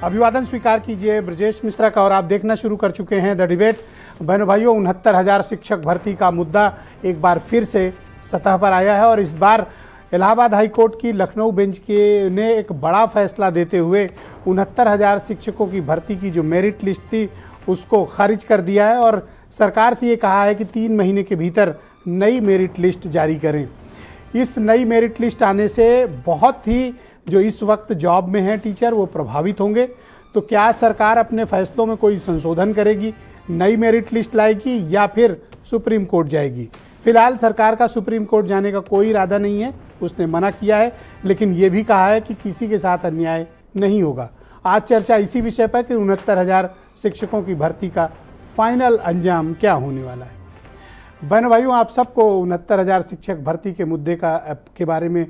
अभिवादन स्वीकार कीजिए ब्रजेश मिश्रा का। और आप देखना शुरू कर चुके हैं द डिबेट। बहनों भाइयों, 69,000 शिक्षक भर्ती का मुद्दा एक बार फिर से सतह पर आया है और इस बार इलाहाबाद हाई कोर्ट की लखनऊ बेंच के ने एक बड़ा फैसला देते हुए 69,000 शिक्षकों की भर्ती की जो मेरिट लिस्ट थी उसको खारिज कर दिया है और सरकार से ये कहा है कि 3 महीने के भीतर नई मेरिट लिस्ट जारी करें। इस नई मेरिट लिस्ट आने से बहुत ही जो इस वक्त जॉब में हैं टीचर वो प्रभावित होंगे। तो क्या सरकार अपने फैसलों में कोई संशोधन करेगी, नई मेरिट लिस्ट लाएगी या फिर सुप्रीम कोर्ट जाएगी? फिलहाल सरकार का सुप्रीम कोर्ट जाने का कोई इरादा नहीं है, उसने मना किया है, लेकिन ये भी कहा है कि किसी के साथ अन्याय नहीं होगा। आज चर्चा इसी विषय पर कि 69,000 शिक्षकों की भर्ती का फाइनल अंजाम क्या होने वाला है। बहनों भाइयों, आप सबको 69,000 शिक्षक भर्ती के मुद्दे के बारे में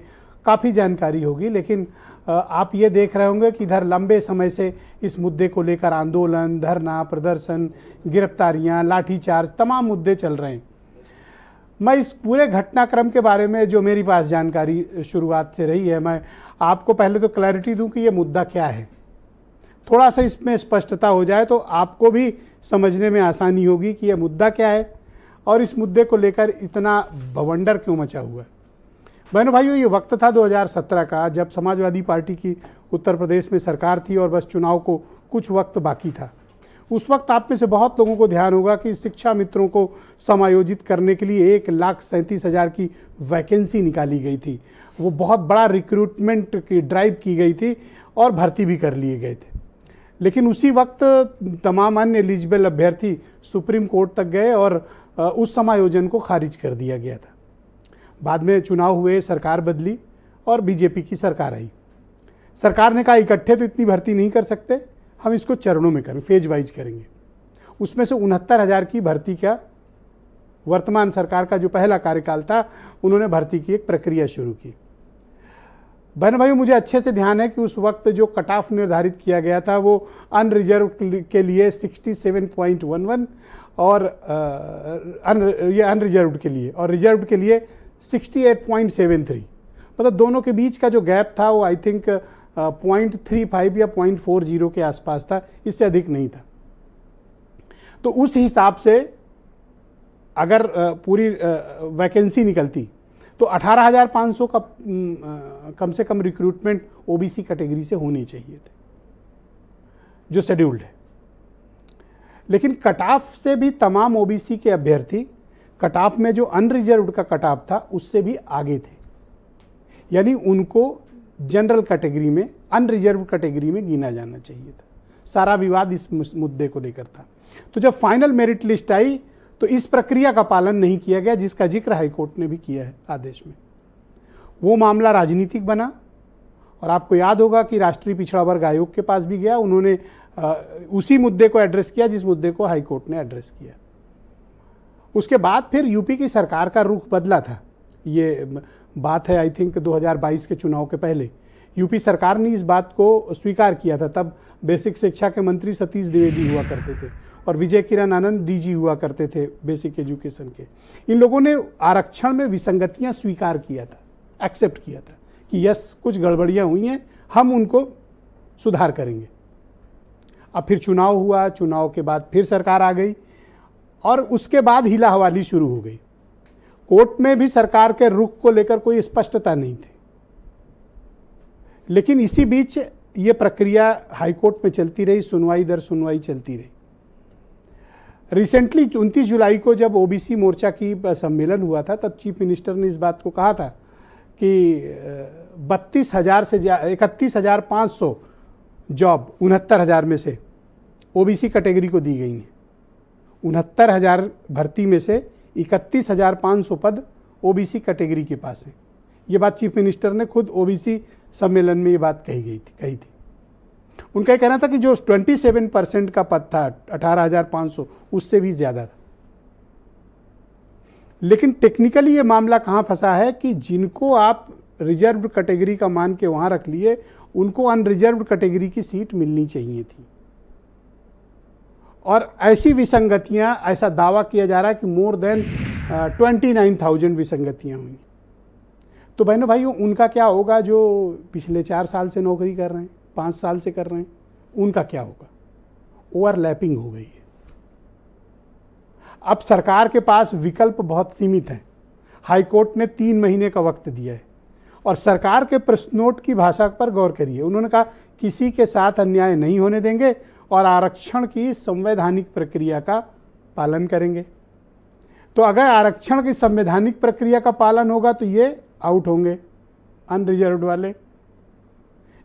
काफ़ी जानकारी होगी, लेकिन आप ये देख रहे होंगे कि इधर लंबे समय से इस मुद्दे को लेकर आंदोलन, धरना, प्रदर्शन, गिरफ्तारियां, लाठीचार्ज, तमाम मुद्दे चल रहे हैं। मैं इस पूरे घटनाक्रम के बारे में जो मेरी पास जानकारी शुरुआत से रही है, मैं आपको पहले तो क्लैरिटी दूं कि ये मुद्दा क्या है। थोड़ा सा इसमें स्पष्टता हो जाए तो आपको भी समझने में आसानी होगी कि यह मुद्दा क्या है और इस मुद्दे को लेकर इतना बवंडर क्यों मचा हुआ है। बहनों भाइयों, ये वक्त था 2017 का, जब समाजवादी पार्टी की उत्तर प्रदेश में सरकार थी और बस चुनाव को कुछ वक्त बाकी था। उस वक्त आप में से बहुत लोगों को ध्यान होगा कि शिक्षा मित्रों को समायोजित करने के लिए 1,37,000 की वैकेंसी निकाली गई थी। वो बहुत बड़ा रिक्रूटमेंट की ड्राइव की गई थी और भर्ती भी कर लिए गए थे। लेकिन उसी वक्त तमाम अन्य एलिजिबल अभ्यर्थी सुप्रीम कोर्ट तक गए और उस समायोजन को खारिज कर दिया गया था। बाद में चुनाव हुए, सरकार बदली और बीजेपी की सरकार आई। सरकार ने कहा इकट्ठे तो इतनी भर्ती नहीं कर सकते, हम इसको चरणों में करें, फेज वाइज करेंगे। उसमें से 69,000 की भर्ती का वर्तमान सरकार का जो पहला कार्यकाल था, उन्होंने भर्ती की एक प्रक्रिया शुरू की। बहन भाइयों, मुझे अच्छे से ध्यान है कि उस वक्त जो कट ऑफ निर्धारित किया गया था वो अनरिजर्व के लिए 67.11 और ये अनरिजर्व्ड के लिए और रिजर्व्ड के लिए 68.73, मतलब दोनों के बीच का जो गैप था वो आई थिंक 0.35 या 0.40 के आसपास था, इससे अधिक नहीं था। तो उस हिसाब से अगर पूरी वैकेंसी निकलती तो 18,500 का कम से कम रिक्रूटमेंट ओबीसी कैटेगरी से होनी चाहिए थे, जो शेड्यूल्ड है। लेकिन कट ऑफ से भी तमाम ओबीसी के अभ्यर्थी कट ऑफ में जो अनरिजर्व्ड का कट ऑफ था उससे भी आगे थे, यानी उनको जनरल कैटेगरी में, अनरिजर्व्ड कैटेगरी में गिना जाना चाहिए था। सारा विवाद इस मुद्दे को लेकर था। तो जब फाइनल मेरिट लिस्ट आई तो इस प्रक्रिया का पालन नहीं किया गया, जिसका जिक्र हाईकोर्ट ने भी किया है आदेश में। वो मामला राजनीतिक बना और आपको याद होगा कि राष्ट्रीय पिछड़ा वर्ग आयोग के पास भी गया, उन्होंने उसी मुद्दे को एड्रेस किया जिस मुद्दे को हाईकोर्ट ने एड्रेस किया। उसके बाद फिर यूपी की सरकार का रुख बदला था। ये बात है आई थिंक 2022 के चुनाव के पहले यूपी सरकार ने इस बात को स्वीकार किया था। तब बेसिक शिक्षा के मंत्री सतीश द्विवेदी हुआ करते थे और विजय किरण आनंद डीजी हुआ करते थे बेसिक एजुकेशन के। इन लोगों ने आरक्षण में विसंगतियां स्वीकार किया था, एक्सेप्ट किया था कि यस कुछ गड़बड़ियां हुई हैं, हम उनको सुधार करेंगे। अब फिर चुनाव हुआ, चुनाव के बाद फिर सरकार आ गई और उसके बाद हिला हवाली शुरू हो गई। कोर्ट में भी सरकार के रुख को लेकर कोई स्पष्टता नहीं थी, लेकिन इसी बीच ये प्रक्रिया हाईकोर्ट में चलती रही, सुनवाई दर सुनवाई चलती रही। रिसेंटली 29 जुलाई को जब ओबीसी मोर्चा की सम्मेलन हुआ था, तब चीफ मिनिस्टर ने इस बात को कहा था कि 32,000 से 31,500 जॉब 69,000 में से ओबीसी कैटेगरी को दी गई हैं। 69,000 भर्ती में से 31,500 पद ओबीसी कैटेगरी के पास हैं। ये बात चीफ मिनिस्टर ने खुद ओबीसी सम्मेलन में ये बात कही थी। उनका कहना था कि जो 27% का पद था 18,500, उससे भी ज़्यादा था। लेकिन टेक्निकली ये मामला कहाँ फंसा है कि जिनको आप रिजर्व्ड कैटेगरी का मान के वहाँ रख लिए, उनको अनरिजर्व्ड कैटेगरी की सीट मिलनी चाहिए थी। और ऐसी विसंगतियां, ऐसा दावा किया जा रहा है कि मोर देन 29,000 विसंगतियां हुई। तो बहनों भाइयों, उनका क्या होगा जो पिछले 4 साल से नौकरी कर रहे हैं, 5 साल से कर रहे हैं, उनका क्या होगा? ओवरलैपिंग हो गई है। अब सरकार के पास विकल्प बहुत सीमित हैं। हाईकोर्ट ने 3 महीने का वक्त दिया है और सरकार के प्रेस नोट की भाषा पर गौर करिए। उन्होंने कहा किसी के साथ अन्याय नहीं होने देंगे और आरक्षण की संवैधानिक प्रक्रिया का पालन करेंगे। तो अगर आरक्षण की संवैधानिक प्रक्रिया का पालन होगा तो ये आउट होंगे अनरिजर्व्ड वाले।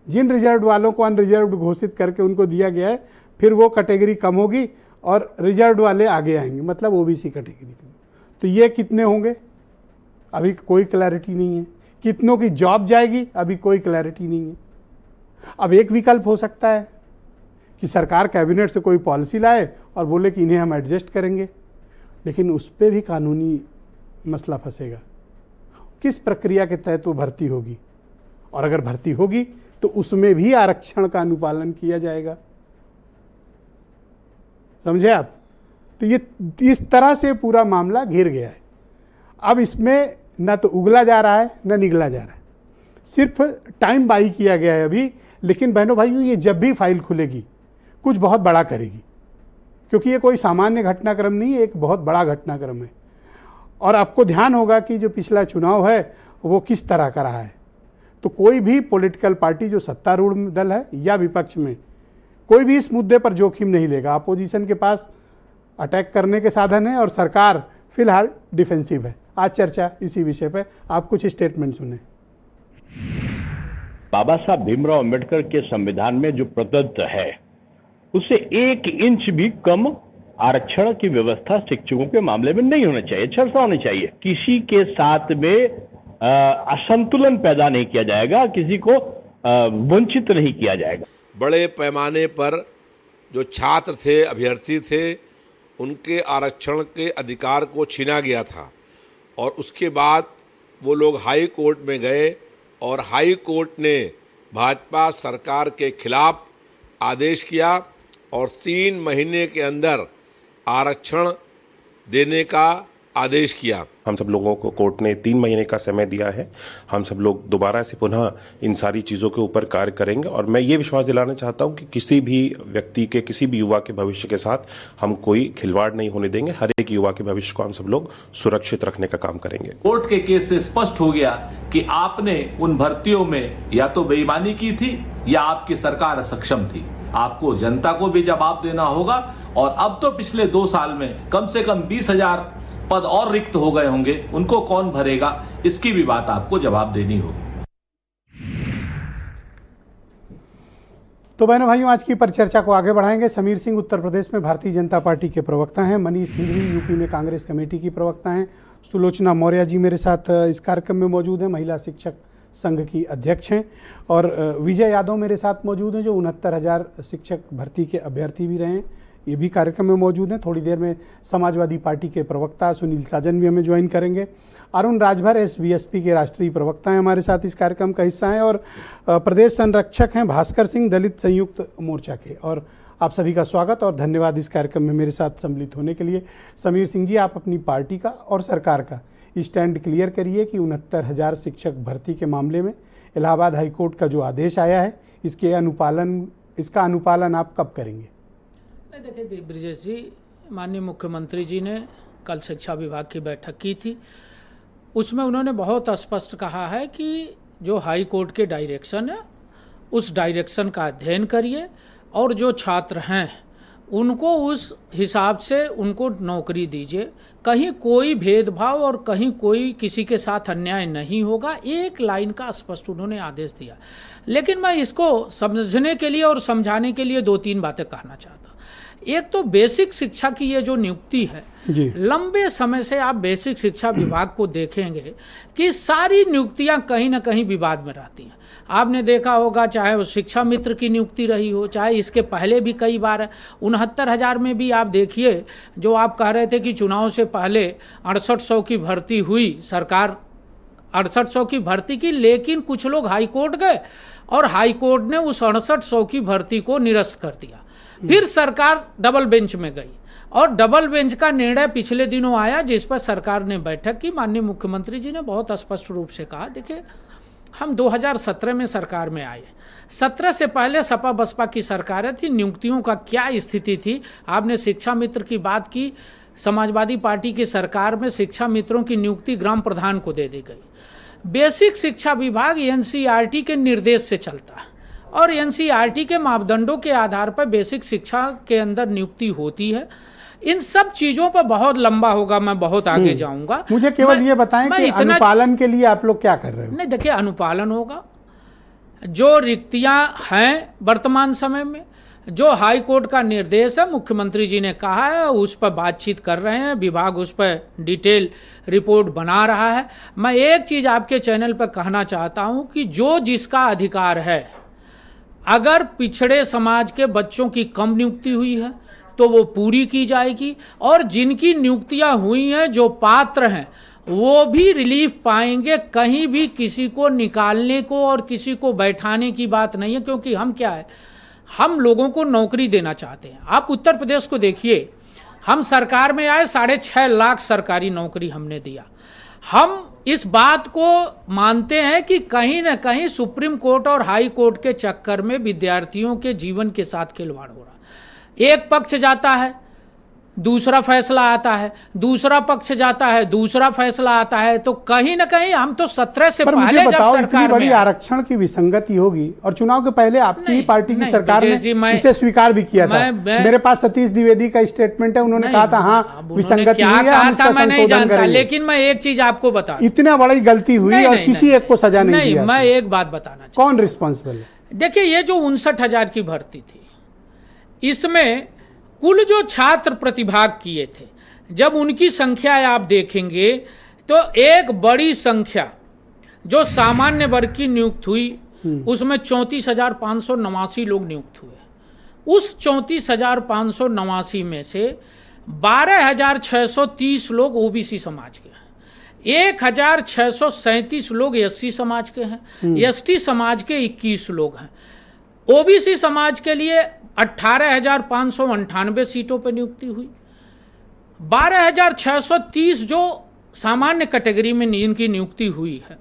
जिन रिजर्व्ड वालों को अनरिजर्व्ड घोषित करके उनको दिया गया है, फिर वो कैटेगरी कम होगी और रिजर्व्ड वाले आगे आएंगे, मतलब ओबीसी कैटेगरी। तो ये कितने होंगे? अभी कोई क्लैरिटी नहीं है। कितनों की जॉब जाएगी? अभी कोई क्लैरिटी नहीं है। अब एक विकल्प हो सकता है कि सरकार कैबिनेट से कोई पॉलिसी लाए और बोले कि इन्हें हम एडजस्ट करेंगे, लेकिन उस पर भी कानूनी मसला फंसेगा। किस प्रक्रिया के तहत वो भर्ती होगी, और अगर भर्ती होगी तो उसमें भी आरक्षण का अनुपालन किया जाएगा। समझे आप? तो ये इस तरह से पूरा मामला घिर गया है। अब इसमें ना तो उगला जा रहा है ना निगला जा रहा है, सिर्फ टाइम बाई किया गया है अभी। लेकिन बहनों भाइयों, ये जब भी फाइल खुलेगी कुछ बहुत बड़ा करेगी, क्योंकि ये कोई सामान्य घटनाक्रम नहीं है, एक बहुत बड़ा घटनाक्रम है। और आपको ध्यान होगा कि जो पिछला चुनाव है वो किस तरह का रहा है। तो कोई भी पॉलिटिकल पार्टी जो सत्तारूढ़ दल है या विपक्ष में, कोई भी इस मुद्दे पर जोखिम नहीं लेगा। अपोजिशन के पास अटैक करने के साधन है और सरकार फिलहाल डिफेंसिव है। आज चर्चा इसी विषय पर, आप कुछ स्टेटमेंट सुने। बाबा साहब भीमराव अंबेडकर के संविधान में जो प्रदत्त है उससे 1 इंच भी कम आरक्षण की व्यवस्था शिक्षकों के मामले में नहीं होना चाहिए, चर्चा होनी चाहिए। किसी के साथ में असंतुलन पैदा नहीं किया जाएगा, किसी को वंचित नहीं किया जाएगा। बड़े पैमाने पर जो छात्र थे, अभ्यर्थी थे, उनके आरक्षण के अधिकार को छीना गया था और उसके बाद वो लोग हाई कोर्ट में गए और हाई कोर्ट ने भाजपा सरकार के खिलाफ आदेश किया और 3 महीने के अंदर आरक्षण देने का आदेश किया। हम सब लोगों को कोर्ट ने 3 महीने का समय दिया है। हम सब लोग दोबारा से पुनः इन सारी चीज़ों के ऊपर कार्य करेंगे और मैं ये विश्वास दिलाना चाहता हूं कि किसी भी व्यक्ति के, किसी भी युवा के भविष्य के साथ हम कोई खिलवाड़ नहीं होने देंगे। हर एक युवा के भविष्य को हम सब लोग सुरक्षित रखने का काम करेंगे। कोर्ट के केस से स्पष्ट हो गया कि आपने उन भर्तियों में या तो बेईमानी की थी या आपकी सरकार सक्षम थी। आपको जनता को भी जवाब देना होगा। और अब तो पिछले 2 साल में कम से कम 20,000 पद और रिक्त हो गए होंगे, उनको कौन भरेगा, इसकी भी बात आपको जवाब देनी होगी। तो बहनों भाइयों, आज की परिचर्चा को आगे बढ़ाएंगे। समीर सिंह उत्तर प्रदेश में भारतीय जनता पार्टी के प्रवक्ता हैं, मनीष हिंगवी यूपी में कांग्रेस कमेटी की प्रवक्ता हैं, सुलोचना मौर्य जी मेरे साथ इस कार्यक्रम में मौजूद हैं, महिला शिक्षक संघ की अध्यक्ष हैं, और विजय यादव मेरे साथ मौजूद हैं जो 69,000 शिक्षक भर्ती के अभ्यर्थी भी रहे हैं, ये भी कार्यक्रम में मौजूद हैं। थोड़ी देर में समाजवादी पार्टी के प्रवक्ता सुनील साजन भी हमें ज्वाइन करेंगे। अरुण राजभर एसबीएसपी के राष्ट्रीय प्रवक्ता हैं, हमारे साथ इस कार्यक्रम का हिस्सा हैं, और प्रदेश संरक्षक हैं भास्कर सिंह दलित संयुक्त मोर्चा के। और आप सभी का स्वागत और धन्यवाद इस कार्यक्रम में मेरे साथ सम्मिलित होने के लिए। समीर सिंह जी, आप अपनी पार्टी का और सरकार का स्टैंड क्लियर करिए कि 69,000 शिक्षक भर्ती के मामले में इलाहाबाद हाईकोर्ट का जो आदेश आया है इसका अनुपालन आप कब करेंगे? देखिए ब्रिजेश जी, माननीय मुख्यमंत्री जी ने कल शिक्षा विभाग की बैठक की थी, उसमें उन्होंने बहुत स्पष्ट कहा है कि जो हाई कोर्ट के डायरेक्शन है उस डायरेक्शन का अध्ययन करिए और जो छात्र हैं उनको उस हिसाब से उनको नौकरी दीजिए। कहीं कोई भेदभाव और कहीं कोई किसी के साथ अन्याय नहीं होगा, एक लाइन का स्पष्ट उन्होंने आदेश दिया। लेकिन मैं इसको समझने के लिए और समझाने के लिए 2-3 बातें कहना चाहता हूँ। एक तो बेसिक शिक्षा की ये जो नियुक्ति है, लंबे समय से आप बेसिक शिक्षा विभाग को देखेंगे कि सारी नियुक्तियां कहीं ना कहीं विवाद में रहती हैं। आपने देखा होगा, चाहे वो शिक्षा मित्र की नियुक्ति रही हो, चाहे इसके पहले भी कई बार है। 69,000 में भी आप देखिए, जो आप कह रहे थे कि चुनाव से पहले 6800 की भर्ती हुई, सरकार 6800 की भर्ती की, लेकिन कुछ लोग हाई कोर्ट गए और हाई कोर्ट ने उस 6800 की भर्ती को निरस्त कर दिया। फिर सरकार डबल बेंच में गई और डबल बेंच का निर्णय पिछले दिनों आया, जिस पर सरकार ने बैठक की। माननीय मुख्यमंत्री जी ने बहुत स्पष्ट रूप से कहा, देखिए हम 2017 में सरकार में आए। 17 से पहले सपा बसपा की सरकारें थी, नियुक्तियों का क्या स्थिति थी। आपने शिक्षा मित्र की बात की, समाजवादी पार्टी की सरकार में शिक्षा मित्रों की नियुक्ति ग्राम प्रधान को दे दी गई। बेसिक शिक्षा विभाग एनसीईआरटी के निर्देश से चलता है और एनसीईआरटी के मापदंडों के आधार पर बेसिक शिक्षा के अंदर नियुक्ति होती है। इन सब चीजों पर बहुत लंबा होगा, मैं बहुत आगे जाऊंगा। मुझे केवल ये बताएं कि अनुपालन के लिए आप लोग क्या कर रहे हो? नहीं, देखिए, अनुपालन होगा। जो रिक्तियां हैं वर्तमान समय में, जो हाई कोर्ट का निर्देश है, मुख्यमंत्री जी ने कहा है, उस पर बातचीत कर रहे हैं, विभाग उस पर डिटेल रिपोर्ट बना रहा है। मैं एक चीज आपके चैनल पर कहना चाहता हूं कि जो जिसका अधिकार है, अगर पिछड़े समाज के बच्चों की कम नियुक्ति हुई है तो वो पूरी की जाएगी, और जिनकी नियुक्तियां हुई हैं, जो पात्र हैं, वो भी रिलीफ पाएंगे। कहीं भी किसी को निकालने को और किसी को बैठाने की बात नहीं है, क्योंकि हम क्या है, हम लोगों को नौकरी देना चाहते हैं। आप उत्तर प्रदेश को देखिए, हम सरकार में आए, 6.5 लाख सरकारी नौकरी हमने दिया। हम इस बात को मानते हैं कि कहीं ना कहीं सुप्रीम कोर्ट और हाई कोर्ट के चक्कर में विद्यार्थियों के जीवन के साथ खिलवाड़ हो रहा है। एक पक्ष जाता है, दूसरा फैसला आता है, दूसरा पक्ष जाता है, दूसरा फैसला आता है, तो कहीं ना कहीं हम तो 17 से पर पहले मुझे जब बताओ, सरकार इतनी बड़ी में आरक्षण की विसंगति होगी और चुनाव के पहले आपकी ही पार्टी की नहीं, सरकार विजय जी, ने इसे स्वीकार भी किया था। मेरे पास सतीश द्विवेदी का स्टेटमेंट है, उन्होंने कहा था हाँ विसंगति हुई है, हम इसका संशोधन करेंगे। लेकिन मैं एक चीज आपको बता, इतना बड़ी गलती हुई और किसी एक को सजा नहीं दी। मैं एक बात बताना चाहता हूं। कौन रिस्पॉन्सिबल है? देखिए, ये जो 59,000 की भर्ती थी, इसमें कुल जो छात्र प्रतिभाग किए थे, जब उनकी संख्या आप देखेंगे तो एक बड़ी संख्या जो सामान्य वर्ग की नियुक्त हुई, उसमें 34,589 लोग नियुक्त हुए। उस 34,589 में से 12,630 लोग ओबीसी समाज के हैं, 1,637 लोग एससी समाज के हैं, एसटी समाज के 21 लोग हैं। ओबीसी समाज के लिए 18,598 सीटों पर नियुक्ति हुई। 12,630 जो सामान्य कैटेगरी में जिनकी नियुक्ति हुई है,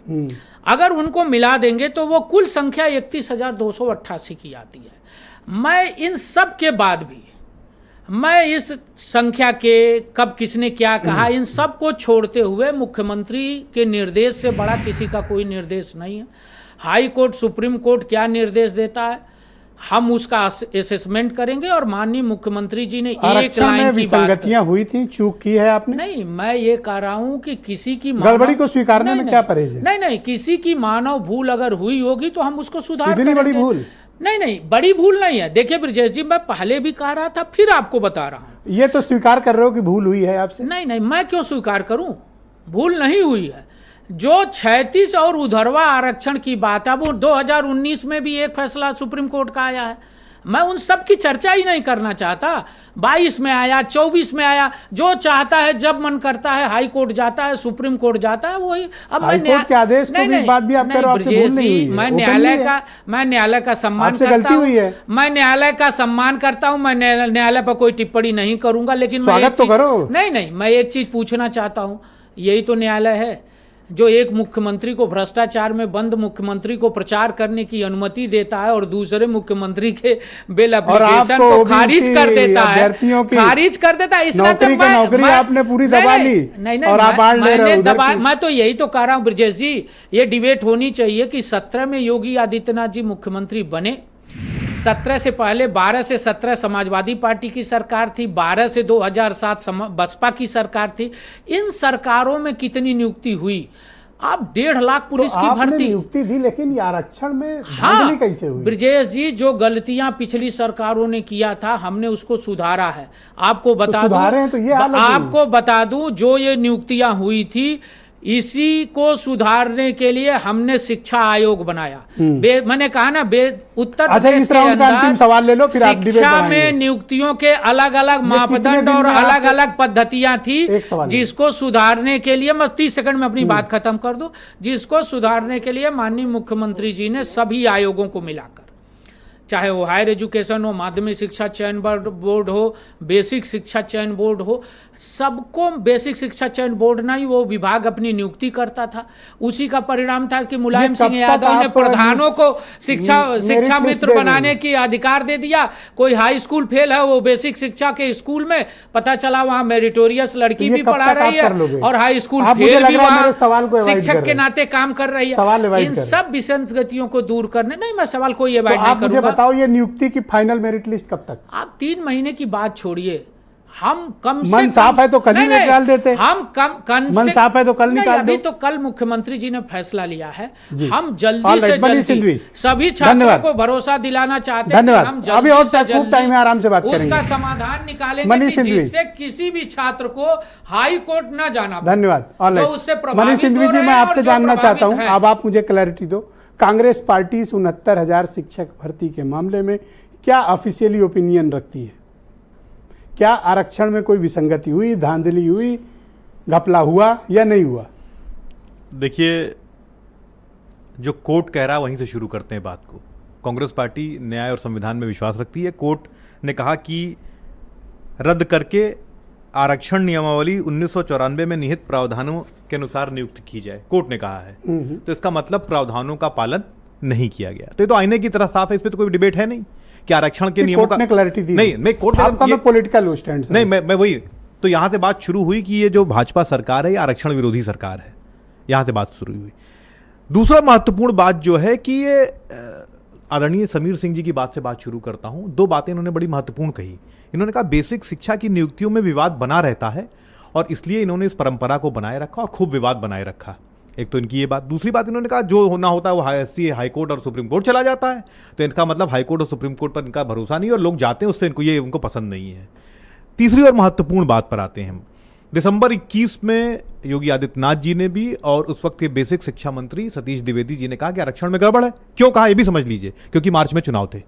अगर उनको मिला देंगे तो वो कुल संख्या 31,288 की आती है। मैं इन सब के बाद भी, मैं इस संख्या के कब किसने क्या कहा, इन सब को छोड़ते हुए मुख्यमंत्री के निर्देश से बड़ा किसी का कोई निर्देश नहीं है। हाई कोर्ट, सुप्रीम कोर्ट क्या निर्देश देता है, हम उसका असेसमेंट करेंगे। और माननीय मुख्यमंत्री जी ने एक लाइन की विसंगतियां हुई थी, चूक की है आपने? नहीं, मैं ये कह रहा हूं कि किसी की गड़बड़ी को स्वीकारने में क्या परहेज है? नहीं, किसी की मानव भूल अगर हुई होगी तो हम उसको सुधार करेंगे। इतनी बड़ी भूल? नहीं, बड़ी भूल नहीं है। देखिए ब्रजेश जी, मैं पहले भी कह रहा था, फिर आपको बता रहा हूं। ये तो स्वीकार कर रहे हो कि भूल हुई है आपसे? नहीं, मैं क्यों स्वीकार करूं, भूल नहीं हुई है। जो 36 और उधरवा आरक्षण की बात है, वो 2019 में भी एक फैसला सुप्रीम कोर्ट का आया है। मैं उन सब की चर्चा ही नहीं करना चाहता। 22 में आया, 24 में आया, जो चाहता है जब मन करता है हाई कोर्ट जाता है, सुप्रीम कोर्ट जाता है, वही। अब हाई कोर्ट के आदेश को भी बात भी आप कह रहे हो, आपसे भूल नहीं हुई है। मैं न्यायालय का सम्मान करता हूं, मैं न्यायालय का सम्मान करता हूं, मैं न्यायालय पर कोई टिप्पणी नहीं करूंगा, लेकिन स्वागत तो करो। नहीं, मैं एक चीज पूछना चाहता हूं। यही तो न्यायालय है जो एक मुख्यमंत्री को, भ्रष्टाचार में बंद मुख्यमंत्री को प्रचार करने की अनुमति देता है और दूसरे मुख्यमंत्री के बिल एप्लीकेशन को खारिज कर देता है, इसका तो नौकरी आपने पूरी दबा ली। नहीं, और आप मैं तो यही तो कह रहा हूं ब्रजेश जी, ये डिबेट होनी चाहिए कि 17 में योगी आदित्यनाथ जी मुख्यमंत्री बने, 17 से पहले 12 से 17 समाजवादी पार्टी की सरकार थी, 12 से 2007 बसपा की सरकार थी। इन सरकारों में कितनी नियुक्ति हुई? आप 1.5 लाख पुलिस की भर्ती नियुक्ति दी, लेकिन ये आरक्षण में धांधली कैसे हुई? ब्रजेश जी, जो गलतियां पिछली सरकारों ने किया था, हमने उसको सुधारा है। आपको बता दूं, आपको बता दूं, जो ये नियुक्तियां हुई थी, इसी को सुधारने के लिए हमने शिक्षा आयोग बनाया। मैंने कहा ना, उत्तर प्रदेश के अंदर सवाल ले लो, फिर आप शिक्षा में नियुक्तियों के अलग अलग मापदंड और अलग अलग पद्धतियां थी, जिसको सुधारने के लिए, मैं 30 सेकंड में अपनी बात खत्म कर दूं, जिसको सुधारने के लिए माननीय मुख्यमंत्री जी ने सभी आयोगों को मिलाकर, चाहे वो हायर एजुकेशन हो, माध्यमिक शिक्षा चयन बोर्ड हो, बेसिक शिक्षा चयन बोर्ड हो, सबको बेसिक शिक्षा चयन बोर्ड नहीं, वो विभाग अपनी नियुक्ति करता था। उसी का परिणाम था कि मुलायम सिंह यादव ने प्रधानों को शिक्षा मित्र बनाने की अधिकार दे दिया। कोई हाई स्कूल फेल है, वो बेसिक शिक्षा के स्कूल में पता चला वहां मेरिटोरियस लड़की भी पढ़ा रही है और हाई स्कूल फेल भी वहां शिक्षक के नाते काम कर रही है। इन सब विसंगतियों को दूर करने, नहीं मैं सवाल कोई एवॉइड नहीं करूंगा। मुझे बताओ ये नियुक्ति की फाइनल मेरिट लिस्ट कब तक? आप 3 महीने की बात छोड़िए, हम कम से मन साफ है तो कल ही निकाल देते। हम कम मन साफ है तो कल निकाल दो। अभी तो कल मुख्यमंत्री जी ने फैसला लिया है, हम जल्दी से जल्दी सभी छात्रों को भरोसा दिलाना चाहते हैं। हम अभी और खूब टाइम है, आराम से बात करेंगे। उसका समाधान निकालेंगे जिससे किसी भी छात्र को हाई कोर्ट न जाना। धन्यवाद। तो उससे मनीष सिंघवी जी, मैं आपसे जानना चाहता हूं, अब आप मुझे क्लैरिटी दो, कांग्रेस पार्टी 69,000 शिक्षक भर्ती के मामले में क्या ऑफिशियली ओपिनियन रखती है? क्या आरक्षण में कोई विसंगति हुई, धांधली हुई, घपला हुआ या नहीं हुआ? देखिए, जो कोर्ट कह रहा है वहीं से शुरू करते हैं बात को। कांग्रेस पार्टी न्याय और संविधान में विश्वास रखती है। कोर्ट ने कहा कि रद्द करके आरक्षण नियमावली 1994 में निहित प्रावधानों के अनुसार नियुक्त की जाए, कोर्ट ने कहा है। तो इसका मतलब प्रावधानों का पालन नहीं किया गया। तो ये तो आईने की तरह साफ है, इस पे तो कोई डिबेट है नहीं कि आरक्षण के नियमों का क्लैरिटी दी। नहीं, मैं कोर्ट आपका मैं पॉलिटिकल स्टैंड नहीं, मैं वही तो यहां से बात शुरू हुई कि ये जो भाजपा सरकार है ये आरक्षण विरोधी सरकार है, यहां से बात शुरू हुई। दूसरा महत्वपूर्ण बात जो है कि ये आदरणीय समीर सिंह जी की बात से बात शुरू करता हूं। 2 बातें इन्होंने बड़ी महत्वपूर्ण कही। इन्होंने कहा बेसिक शिक्षा की नियुक्तियों में विवाद बना रहता है और इसलिए इन्होंने इस परंपरा को बनाए रखा और खूब विवाद बनाए रखा। एक तो इनकी ये बात। दूसरी बात इन्होंने कहा जो होना होता है वो हाई कोर्ट और सुप्रीम कोर्ट चला जाता है, तो इनका मतलब हाई कोर्ट और सुप्रीम कोर्ट पर इनका भरोसा नहीं और लोग जाते हैं उससे उनको पसंद नहीं है। तीसरी और महत्वपूर्ण बात पर आते हैं हम। दिसंबर 21 में योगी आदित्यनाथ जी ने भी और उस वक्त के बेसिक शिक्षा मंत्री सतीश द्विवेदी जी ने कहा कि आरक्षण में गड़बड़ है। क्यों कहा ये भी समझ लीजिए, क्योंकि मार्च में चुनाव थे,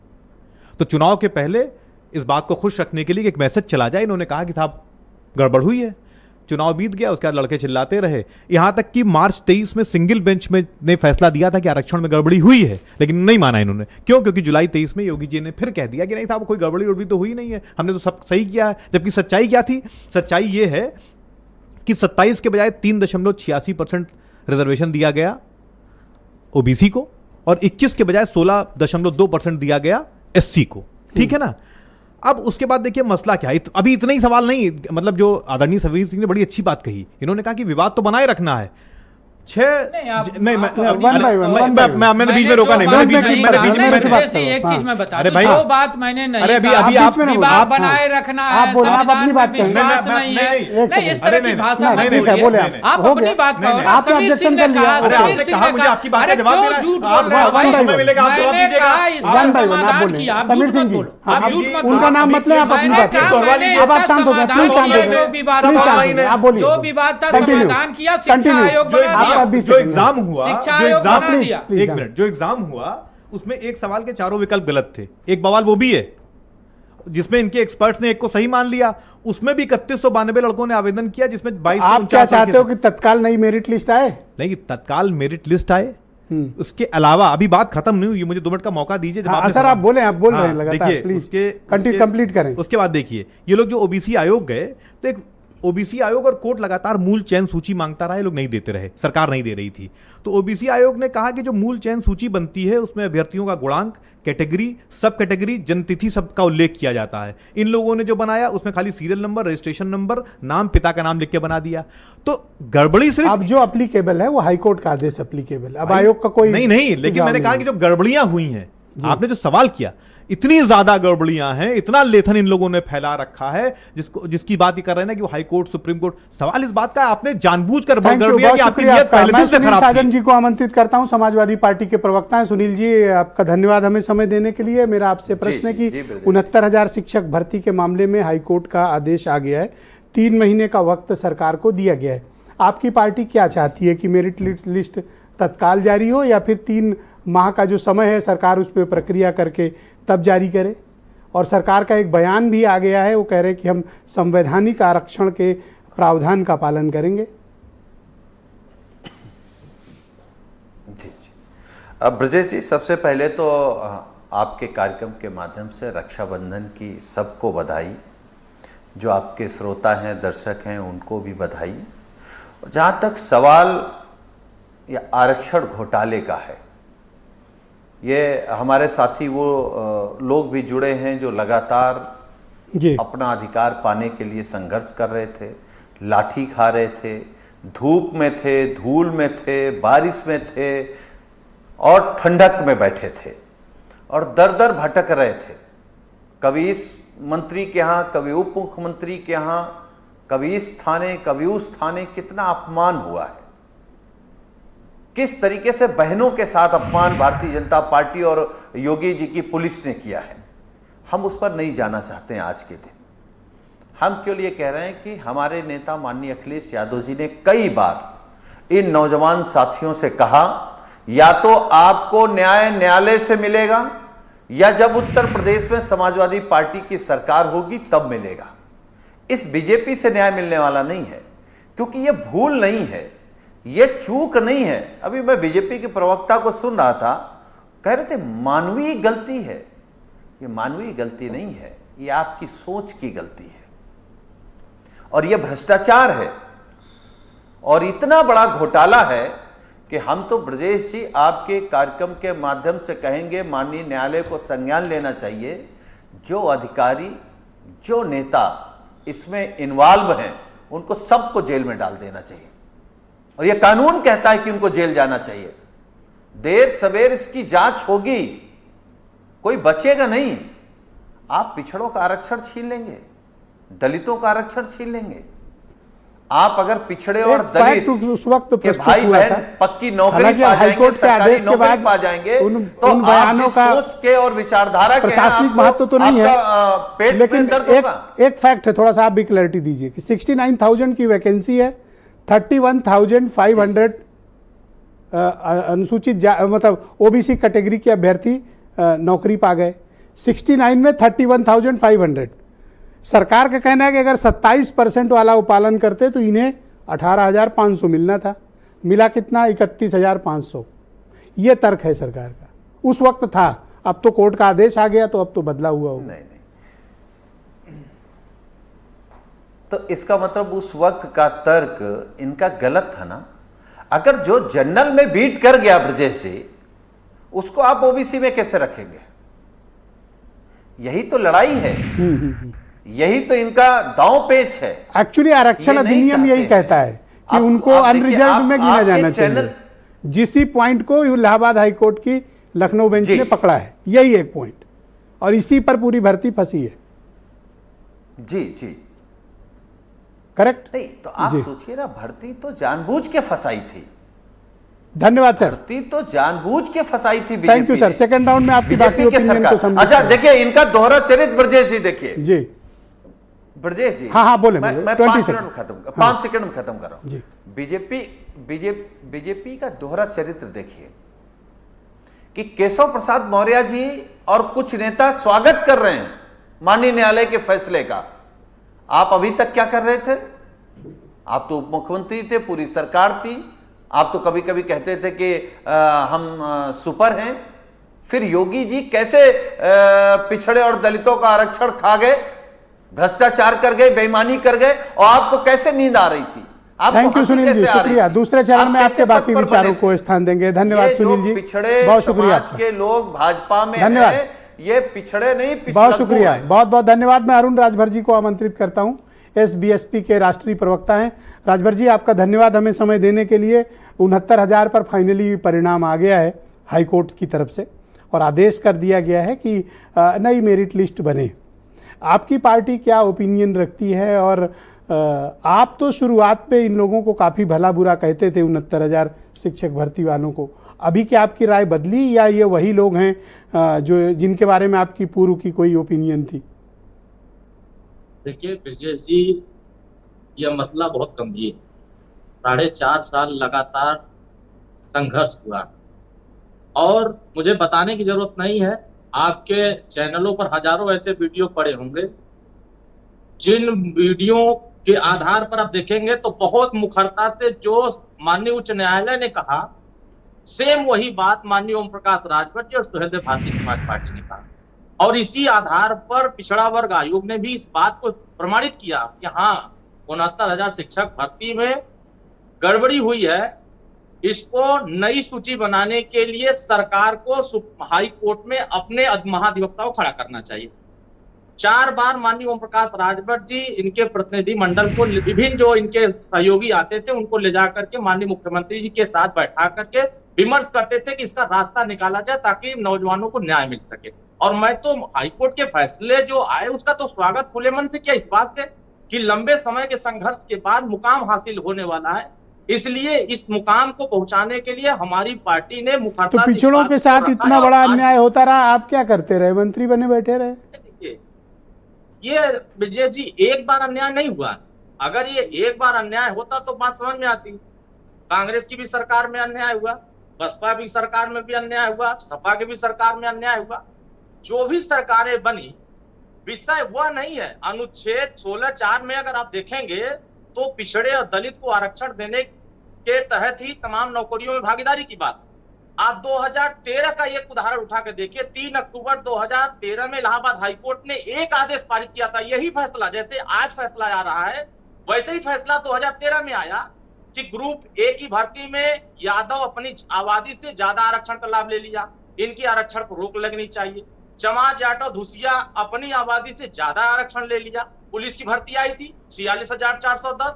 तो चुनाव के पहले इस बात को खुश रखने के लिए एक मैसेज चला जाए, इन्होंने कहा कि साहब गड़बड़ हुई है। चुनाव बीत गया, उसके बाद लड़के चिल्लाते रहे, यहां तक कि मार्च 23 में सिंगल बेंच में ने फैसला दिया था कि आरक्षण में गड़बड़ी हुई है, लेकिन नहीं माना इन्होंने। क्यों? क्योंकि जुलाई 23 में योगी जी ने फिर कह दिया कि नहीं साहब कोई गड़बड़ी तो हुई नहीं है, हमने तो सब सही किया है। जबकि सच्चाई क्या थी? सच्चाई ये है कि 27 के बजाय 3.86% रिजर्वेशन दिया गया ओबीसी को और 21 के बजाय 16.2% दिया गया एससी को। ठीक है ना? अब उसके बाद देखिए मसला क्या है। अभी इतना ही सवाल नहीं, मतलब जो आदरणीय समीर सिंह ने बड़ी अच्छी बात कही, इन्होंने कहा कि विवाद तो बनाए रखना है। मैंने बीच में रोका नहीं, एक चीज मैं बता दूं, जो बात मैंने नहीं, अरे अभी आप विवाद बनाए रखना है, संविधान में विश्वास नहीं है, नहीं इस तरह की भाषा मत बोलिए। आप अपनी बात कहो। समीर सिंह ने कहा, समीर सिंह ने कहा, आपकी बात का जवाब देना, झूठ बोल रहे हो भाई। मैंने कहा इसका समाधान किया, आप झूठ मत बोलो, आप झूठ मत, उनका नाम मत ले, आप अपनी बात अब आप शांत हो गए, प्लीज शांत हो गए। जो विवाद था समाधान किया, शिक्षा आयोग बना दिया। जो एग्जाम हुआ, एक मिनट, जो एग्जाम हुआ उसमें एक सवाल के चारों विकल्प गलत थे। एक बवाल वो भी है जिसमें इनके एक्सपर्ट्स ने एक को सही मान लिया, उसमें भी 3192 लड़कों ने आवेदन किया, जिसमें 22। आप क्या चाहते हो कि तत्काल नई मेरिट लिस्ट आए? नहीं, तत्काल मेरिट लिस्ट आए, उसके अलावा अभी बात खत्म नहीं हुई, मुझे 2 मिनट का मौका दीजिए। सर आप बोले, आप बोल रहे हैं लगातार, प्लीज कंप्लीट करें। उसके बाद देखिए, ये लोग जो ओबीसी आयोग गए, तो एक ओबीसी आयोग और कोर्ट लगातार मूल चयन सूची मांगता रहा, ये लोग नहीं देते रहे, सरकार नहीं दे रही थी। तो ओबीसी आयोग ने कहा कि जो मूल चयन सूची बनती है उसमें अभ्यर्थियों का गुणांक, कैटेगरी, सब कैटेगरी, जन्मतिथि सबका उल्लेख किया जाता है। इन लोगों ने जो बनाया उसमें खाली सीरियल नंबर, रजिस्ट्रेशन नंबर, नाम, पिता का नाम लिख के बना दिया। तो गड़बड़ी सिर्फ अब जो एप्लीकेबल है वो हाईकोर्ट का आदेश एप्लीकेबल, अब आयोग का कोई नहीं, लेकिन मैंने कहा कि जो गड़बड़ियां हुई हैं, आपने जो सवाल किया, इतनी ज्यादा गड़बड़ियां हैं, इतना लेथन इन लोगों ने फैला रखा है, जिसकी बात ही कर रहे हैं ना कि वो हाई कोर्ट, सुप्रीम कोर्ट। सवाल इस बात का आपने जानबूझकर गड़बड़ियां की, आपकी नियत पहले दिन से खराब थी। साजन जी को आमंत्रित करता हूं, समाजवादी पार्टी के प्रवक्ता हैं। सुनील जी, आपका धन्यवाद हमें समय देने के लिए। मेरा आपसे प्रश्न है कि 69,000 शिक्षक भर्ती के मामले में हाईकोर्ट का आदेश आ गया है, 3 महीने का वक्त सरकार को दिया गया है। आपकी पार्टी क्या चाहती है कि मेरिट लिस्ट तत्काल जारी हो या फिर 3 माह का जो समय है सरकार उस पर प्रक्रिया करके तब जारी करे? और सरकार का एक बयान भी आ गया है, वो कह रहे हैं कि हम संवैधानिक आरक्षण के प्रावधान का पालन करेंगे। जी। अब ब्रजेश जी, सबसे पहले तो आपके कार्यक्रम के माध्यम से रक्षाबंधन की सबको बधाई। जो आपके श्रोता हैं, दर्शक हैं, उनको भी बधाई। जहाँ तक सवाल या आरक्षण घोटाले का है, ये हमारे साथी वो लोग भी जुड़े हैं जो लगातार अपना अधिकार पाने के लिए संघर्ष कर रहे थे, लाठी खा रहे थे, धूप में थे, धूल में थे, बारिश में थे और ठंडक में बैठे थे और दर दर भटक रहे थे। कभी इस मंत्री के यहाँ, कभी उप मुख्यमंत्री के यहाँ, कभी इस थाने, कभी उस थाने। कितना अपमान हुआ है, किस तरीके से बहनों के साथ अपमान भारतीय जनता पार्टी और योगी जी की पुलिस ने किया है। हम उस पर नहीं जाना चाहते हैं आज के दिन। हम केवल ये कह रहे हैं कि हमारे नेता माननीय अखिलेश यादव जी ने कई बार इन नौजवान साथियों से कहा, या तो आपको न्याय न्यायालय से मिलेगा या जब उत्तर प्रदेश में समाजवादी पार्टी की सरकार होगी तब मिलेगा। इस बीजेपी से न्याय मिलने वाला नहीं है, क्योंकि ये भूल नहीं है, ये चूक नहीं है। अभी मैं बीजेपी के प्रवक्ता को सुन रहा था, कह रहे थे मानवीय गलती है। ये मानवीय गलती नहीं है, ये आपकी सोच की गलती है और ये भ्रष्टाचार है और इतना बड़ा घोटाला है कि हम तो ब्रजेश जी आपके कार्यक्रम के माध्यम से कहेंगे माननीय न्यायालय को संज्ञान लेना चाहिए। जो अधिकारी, जो नेता इसमें इन्वॉल्व हैं, उनको सबको जेल में डाल देना चाहिए और यह कानून कहता है कि उनको जेल जाना चाहिए। देर सवेर इसकी जांच होगी, कोई बचेगा नहीं। आप पिछड़ों का आरक्षण छीन लेंगे, दलितों का आरक्षण छीन लेंगे। आप अगर पिछड़े और दलित उस वक्त के भाई बहन पक्की नौकरी पा जाएंगे, सरकारी नौकरी पा जाएंगे, तो उन बयानों का सोच के और विचारधारा के प्रशासनिक महत्व तो नहीं है, पेट लेकिन दर्द होगा। एक फैक्ट है, थोड़ा सा आप भी क्लैरिटी दीजिए कि 69,000 की वैकेंसी है, 31,500 अनुसूचित मतलब ओबीसी कैटेगरी के अभ्यर्थी नौकरी पा गए। 69 में 31,500। सरकार का कहना है कि अगर 27% वाला वो पालन करते तो इन्हें 18,500 मिलना था। मिला कितना? 31,500। ये तर्क है सरकार का। उस वक्त था, अब तो कोर्ट का आदेश आ गया तो अब तो बदला हुआ होगा। नहीं, तो इसका मतलब उस वक्त का तर्क इनका गलत था ना। अगर जो जनरल में बीट कर गया ब्रजेश जी, उसको आप ओबीसी में कैसे रखेंगे? यही तो लड़ाई है, यही तो इनका दांव पेच है। एक्चुअली आरक्षण अधिनियम यही कहता है कि उनको अनरिजर्व में गिना जाना चाहिए। जिसी पॉइंट को इलाहाबाद हाईकोर्ट की लखनऊ बेंच ने पकड़ा है, यही एक पॉइंट, और इसी पर पूरी भर्ती फंसी है। जी जी, करेक्ट। नहीं तो आप सोचिए ना, भर्ती तो जानबूझ के फंसाई थी। धन्यवाद सर। भर्ती तो जानबूझ के फंसाई थी BJP. Thank you sir. Second round में आपकी बाकी ओपिनियन को समझ। अच्छा देखिए, इनका दोहरा चरित्र ब्रजेश जी देखिए। जी ब्रजेश जी, हाँ बोले। मैं 5 सेकंड में खत्म 5 सेकंड में खत्म कर रहा हूं। बीजेपी का दोहरा चरित्र देखिए कि केशव प्रसाद मौर्य जी और कुछ नेता स्वागत कर रहे हैं माननीय न्यायालय के फैसले का। आप अभी तक क्या कर रहे थे? आप तो उप मुख्यमंत्री थे, पूरी सरकार थी। आप तो कभी कभी कहते थे कि हम सुपर हैं। फिर योगी जी कैसे पिछड़े और दलितों का आरक्षण खा गए, भ्रष्टाचार कर गए, बेईमानी कर गए, और आपको कैसे नींद आ रही थी? थैंक यू सुनील जी, शुक्रिया। दूसरे चरण में आपके बाकी विचारों को स्थान देंगे। धन्यवाद सुनील जी, बहुत शुक्रिया। के लोग भाजपा में धन्यवाद। ये पिछड़े नहीं, बहुत शुक्रिया, बहुत बहुत धन्यवाद। मैं अरुण राजभर जी को आमंत्रित करता हूं। एसबीएसपी के राष्ट्रीय प्रवक्ता हैं। राजभर जी, आपका धन्यवाद हमें समय देने के लिए। 69,000 पर फाइनली परिणाम आ गया है हाईकोर्ट की तरफ से और आदेश कर दिया गया है कि नई मेरिट लिस्ट बने। आपकी पार्टी क्या ओपिनियन रखती है? और आप तो शुरुआत पे इन लोगों को काफ़ी भला बुरा कहते थे, 69,000 शिक्षक भर्ती वालों को। अभी क्या आपकी राय बदली, या ये वही लोग हैं जो जिनके बारे में आपकी पूर्व की कोई ओपिनियन थी? देखिए ब्रजेश जी, यह मसला बहुत गंभीर है। 4.5 साल लगातार संघर्ष हुआ और मुझे बताने की जरूरत नहीं है, आपके चैनलों पर हजारों ऐसे वीडियो पड़े होंगे जिन वीडियो के आधार पर आप देखेंगे तो बहुत मुखरता से जो माननीय उच्च न्यायालय ने कहा सेम वही बात माननीय ओम प्रकाश राजभर जी और सुहेलदेव भारतीय समाज पार्टी ने कहा, और इसी आधार पर पिछड़ा वर्ग आयोग ने भी इस बात को प्रमाणित किया कि हाँ 69,000 शिक्षक भर्ती में गड़बड़ी हुई है। इसको नई सूची बनाने के लिए सरकार को हाई कोर्ट में अपने महाधिवक्ता को खड़ा करना चाहिए। 4 बार माननीय ओम प्रकाश राजभर जी इनके प्रतिनिधि मंडल को, विभिन्न जो इनके सहयोगी आते थे उनको ले जा करके माननीय मुख्यमंत्री जी के साथ बैठा करके विमर्श करते थे कि इसका रास्ता निकाला जाए ताकि नौजवानों को न्याय मिल सके। और मैं तो हाईकोर्ट के फैसले जो आए उसका तो स्वागत खुले मन से किया, इस बात से कि लंबे समय के संघर्ष के बाद मुकाम हासिल होने वाला है, इसलिए इस मुकाम को पहुंचाने के लिए हमारी पार्टी ने मुखरता। तो पिछड़ों के साथ इतना बड़ा अन्याय होता रहा, आप क्या करते रहे? मंत्री बने बैठे रहे? ये विजय जी एक बार अन्याय नहीं हुआ। अगर ये एक बार अन्याय होता तो बात समझ में आती। कांग्रेस की भी सरकार में अन्याय हुआ, बसपा की सरकार में भी अन्याय हुआ, सपा की भी सरकार में अन्याय हुआ। जो भी सरकारें बनी, विषय वह नहीं है। अनुच्छेद 16(4) में अगर आप देखेंगे तो पिछड़े और दलित को आरक्षण देने के तहत ही तमाम नौकरियों में भागीदारी की बात। आप 2013 का एक उदाहरण उठा के देखिए। 3 अक्टूबर 2013 में इलाहाबाद हाईकोर्ट ने एक आदेश पारित किया था। यही फैसला, जैसे आज फैसला आ रहा है वैसे ही फैसला 2013 में आया कि ग्रुप ए की भर्ती में यादव अपनी आबादी से ज्यादा आरक्षण का लाभ ले लिया, इनकी आरक्षण को रोक लगनी चाहिए। चमार जाटव धुसिया अपनी आबादी से ज्यादा आरक्षण ले लिया। पुलिस की भर्ती आई थी 46,410,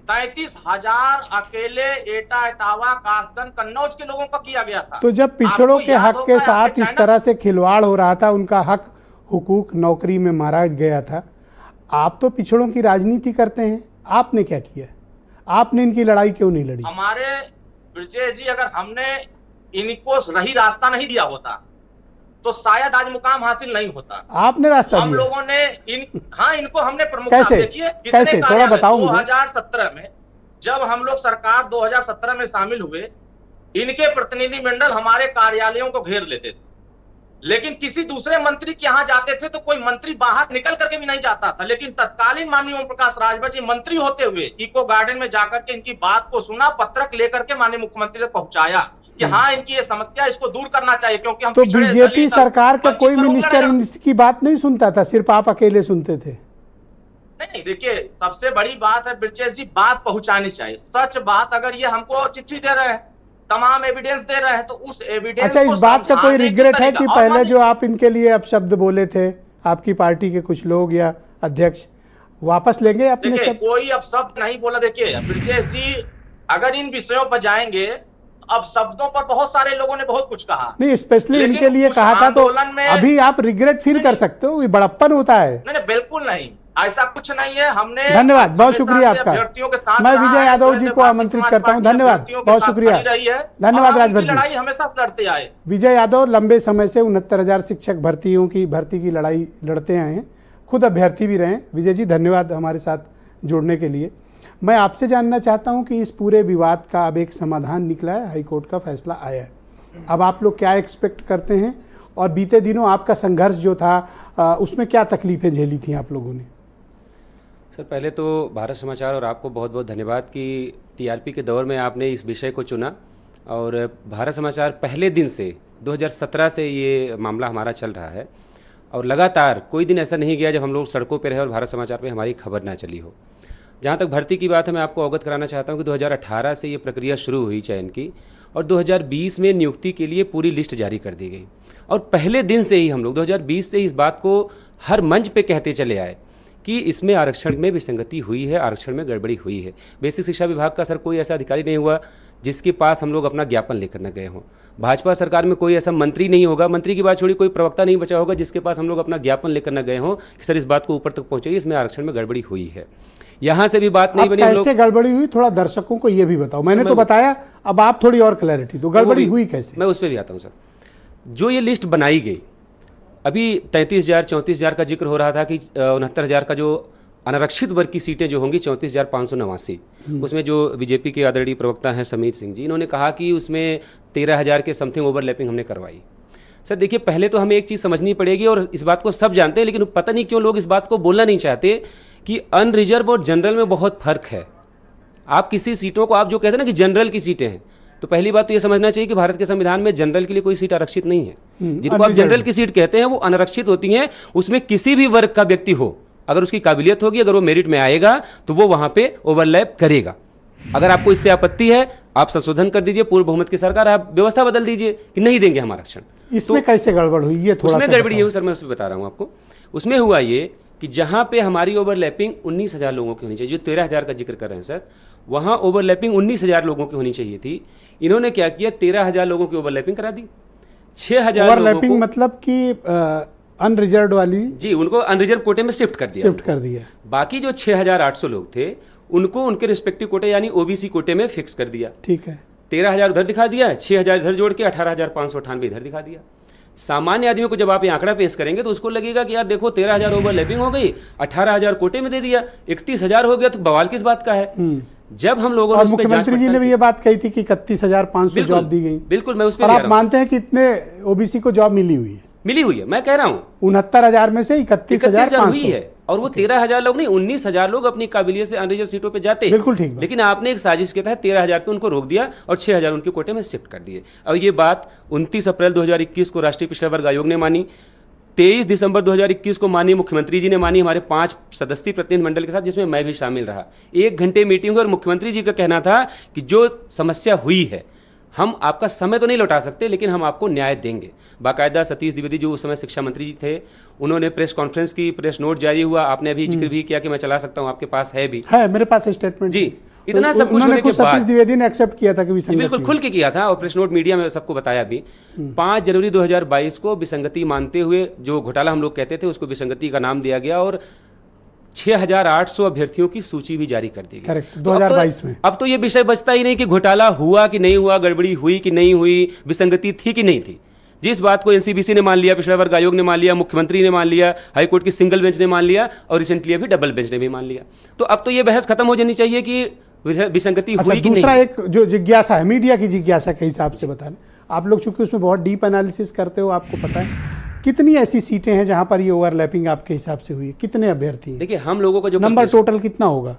33,000 अकेले एटा, इटावा, कासगंज, कन्नौज के लोगों का किया गया था। तो जब पिछड़ों के हक के साथ इस तरह से खिलवाड़ हो रहा था, उनका हक हुकूक नौकरी में मारा गया था, आप तो पिछड़ों की राजनीति करते हैं, आपने क्या किया? आपने इनकी लड़ाई क्यों नहीं लड़ी? हमारे ब्रजेश जी, अगर हमने इनको सही रास्ता नहीं दिया होता तो शायद आज मुकाम हासिल नहीं होता। आपने रास्ता दिया? हम लोगों ने इनको हमने प्रमुख कैसे? देखिए कैसे थोड़ा बताओ। 2017 में जब हम लोग सरकार 2017 में शामिल हुए, इनके प्रतिनिधि मंडल हमारे कार्यालयों को घेर लेते थे, लेकिन किसी दूसरे मंत्री के यहाँ जाते थे तो कोई मंत्री बाहर निकल करके भी नहीं जाता था। लेकिन तत्कालीन माननीय ओम प्रकाश राजभर जी मंत्री होते हुए इको गार्डन में जाकर के इनकी बात को सुना, पत्रक लेकर के माननीय मुख्यमंत्री तक पहुंचाया कि हाँ इनकी ये समस्या, इसको दूर करना चाहिए। क्योंकि हम तो बीजेपी सरकार का कोई मिनिस्टर इसकी बात नहीं सुनता था, सिर्फ आप अकेले सुनते थे? नहीं, देखिए सबसे बड़ी बात है ब्रजेश जी, बात पहुंचानी चाहिए। सच बात, अगर ये हमको चिट्ठी दे रहे हैं, तमाम एविडेंस दे रहे हैं, तो उस एविडेंस अच्छा, इस बात का कोई रिग्रेट है कि पहले जो आप इनके लिए अपशब्द बोले थे, आपकी पार्टी के कुछ लोग या अध्यक्ष, वापस लेंगे अपने शब्द? कोई अपशब्द नहीं बोला। देखिए ब्रजेश जी, अगर इन विषयों पर जाएंगे, अब शब्दों पर बहुत सारे लोगों ने बहुत कुछ कहा, नहीं स्पेशली इनके लिए कहा था, तो अभी आप रिग्रेट फील कर सकते हो? ये बड़प्पन होता है। नहीं, बिल्कुल नहीं, ऐसा कुछ नहीं है। हमने धन्यवाद, बहुत शुक्रिया आपका। मैं विजय यादव जी को आमंत्रित करता हूं। धन्यवाद, बहुत शुक्रिया। धन्यवाद राजभर जी। लड़ाई हमेशा लड़ते आए। विजय यादव लंबे समय से 69,000 शिक्षक भर्ती की लड़ाई लड़ते आए हैं, खुद अभ्यर्थी भी रहे। विजय जी धन्यवाद हमारे साथ जुड़ने के लिए। मैं आपसे जानना चाहता हूं कि इस पूरे विवाद का अब एक समाधान निकला है, हाईकोर्ट का फैसला आया है, अब आप लोग क्या एक्सपेक्ट करते हैं? और बीते दिनों आपका संघर्ष जो था उसमें क्या तकलीफें झेली थी आप लोगों ने? सर, पहले तो भारत समाचार और आपको बहुत बहुत धन्यवाद कि टीआरपी के दौर में आपने इस विषय को चुना। और भारत समाचार पहले दिन से 2017 से ये मामला हमारा चल रहा है, और लगातार कोई दिन ऐसा नहीं गया जब हम लोग सड़कों पर रहे और भारत समाचार पे हमारी खबर ना चली हो। जहाँ तक भर्ती की बात है, मैं आपको अवगत कराना चाहता हूँ कि 2018 से ये प्रक्रिया शुरू हुई चयन की, और 2020 में नियुक्ति के लिए पूरी लिस्ट जारी कर दी गई। और पहले दिन से ही हम लोग 2020 से इस बात को हर मंच पे कहते चले आए कि इसमें आरक्षण में विसंगति हुई है, आरक्षण में गड़बड़ी हुई है। बेसिक शिक्षा विभाग का सर कोई ऐसा अधिकारी नहीं हुआ जिसके पास हम लोग अपना ज्ञापन लेकर न गए हों। भाजपा सरकार में कोई ऐसा मंत्री नहीं होगा, मंत्री की बात छोड़ी, कोई प्रवक्ता नहीं बचा होगा जिसके पास हम लोग अपना ज्ञापन लेकर न गए हों कि सर इस बात को ऊपर तक पहुँचाइए, इसमें आरक्षण में गड़बड़ी हुई है। यहाँ से भी बात नहीं बनी। कैसे गड़बड़ी हुई, थोड़ा दर्शकों को ये भी बताओ। मैंने तो बताया, अब आप थोड़ी और क्लैरिटी दो, गड़बड़ी हुई कैसे? मैं उस पर भी आता हूँ सर। जो ये लिस्ट बनाई गई, अभी 33,000 34,000 का जिक्र हो रहा था कि 69,000 का जो अनारक्षित वर्ग की सीटें जो होंगी 34,589, उसमें जो बीजेपी के आदरणीय प्रवक्ता हैं समीर सिंह जी, इन्होंने कहा कि उसमें 13,000 के समथिंग ओवरलैपिंग हमने करवाई। सर देखिए, पहले तो हमें एक चीज़ समझनी पड़ेगी, और इस बात को सब जानते हैं, लेकिन पता नहीं क्यों लोग इस बात को बोलना नहीं चाहते कि अनरिजर्व और जनरल में बहुत फर्क है। आप किसी सीटों को, आप जो कहते हैं ना कि जनरल की सीटें हैं, तो पहली बात तो ये समझना चाहिए कि भारत के संविधान में जनरल के लिए कोई सीट आरक्षित नहीं है। जिनको आप जनरल की सीट कहते हैं वो अनारक्षित होती हैं, उसमें किसी भी वर्ग का व्यक्ति हो, अगर उसकी काबिलियत होगी, अगर वो मेरिट में आएगा तो वो वहां पे ओवरलैप करेगा। अगर आपको इससे आपत्ति है, आप संशोधन कर दीजिए, पूर्व बहुमत की सरकार, आप व्यवस्था बदल दीजिए कि नहीं देंगे हम आरक्षण। इसमें तो कैसे गड़बड़ हुई, ये थोड़ा उसमें गड़बड़ी है सर, मैं उसमें बता रहा हूं आपको। उसमें हुआ ये कि जहां पे हमारी ओवरलैपिंग 19,000 लोगों की होनी चाहिए, जो 13,000 का जिक्र कर रहे हैं सर, वहां ओवरलैपिंग 19,000 लोगों की होनी चाहिए थी। इन्होंने क्या किया, 13,000 लोगों की ओवरलैपिंग करा दी। 6,000 ओवरलैपिंग मतलब कि अनरिजर्व वाली, जी, उनको अनरिजर्व कोटे में शिफ्ट कर दिया। बाकी जो 6,800 लोग थे उनको उनके रिस्पेक्टिव कोटे यानी ओबीसी कोटे में फिक्स कर दिया। ठीक है, 13,000 उधर दिखा दिया, 6,000 इधर जोड़ के 18,598 इधर दिखा दिया। सामान्य आदमियों को जब आप ये आंकड़ा पेश करेंगे तो उसको लगेगा कि यार देखो 13,000 ओवरलैपिंग हो गई, 18,000 कोटे में दे दिया, 31,000 हो गया, तो बवाल किस बात का है। जब हम लोगों ने मुख्यमंत्री जी ने भी ये बात कही थी कि 31,500 जॉब दी गई। बिल्कुल, मैं उस पर आप मानते हैं कि इतने ओबीसी को जॉब मिली हुई है? मैं कह रहा हूँ 69,000 में से 31,500 हुई है, और वो 13,000 लोग नहीं, 19,000 लोग अपनी काबिलियत से अनरिजर्व सीटों पे जाते। बिल्कुल ठीक। लेकिन आपने एक साजिश के तहत 13,000 पे उनको रोक दिया और 6,000 उनके कोटे में शिफ्ट कर दिए। और ये बात 29 अप्रैल 2021 को राष्ट्रीय पिछड़ा वर्ग आयोग ने मानी, 23 दिसंबर 2021 को माननीय मुख्यमंत्री जी ने मानी, हमारे 5 सदस्यीय प्रतिनिधि मंडल के साथ, जिसमें मैं भी शामिल रहा। 1 घंटे मीटिंग हुई और मुख्यमंत्री जी का कहना था कि जो समस्या हुई है, हम आपका समय तो नहीं लौटा सकते लेकिन हम आपको न्याय देंगे। बाकायदा सतीश द्विवेदी जो उस समय शिक्षा मंत्री जी थे, उन्होंने प्रेस कॉन्फ्रेंस की, प्रेस नोट जारी हुआ, आपने अभी जिक्र भी किया कि मैं चला सकता हूं, आपके पास है भी, है मेरे पास स्टेटमेंट जी। इतना सब कुछ होने के बाद सतीश द्विवेदी ने एक्सेप्ट किया था कि विसंगति, बिल्कुल खुल के किया था और प्रेस नोट मीडिया में सबको बताया भी। 5 जनवरी 2022 को विसंगति मानते हुए जो घोटाला हम लोग कहते थे उसको विसंगति का नाम दिया गया और 6,800 अभ्यर्थियों की सूची भी जारी कर दी गई। करेक्ट, 2022 में। अब तो ये विषय बचता ही नहीं कि घोटाला हुआ कि नहीं हुआ, गड़बड़ी हुई कि नहीं हुई, विसंगति थी कि नहीं थी। जिस बात को एनसीबीसी ने मान लिया, पिछड़ा वर्ग आयोग ने मान लिया, मुख्यमंत्री ने मान लिया, हाईकोर्ट की सिंगल बेंच ने मान लिया और रिसेंटली अभी डबल बेंच ने भी मान लिया। तो अब तो ये बहस खत्म हो जानी चाहिए कि विसंगति हुई कि नहीं। दूसरा एक जो जिज्ञासा है, मीडिया की जिज्ञासा के हिसाब से बता रहे, आप लोग चूंकि उसमें बहुत डीप एनालिसिस करते हो, आपको पता है कितनी ऐसी सीटें हैं जहां पर ये ओवरलैपिंग आपके हिसाब से हुई है, कितने अभ्यर्थी हैं? देखिए, हम लोगों का जो नंबर टोटल कितना होगा?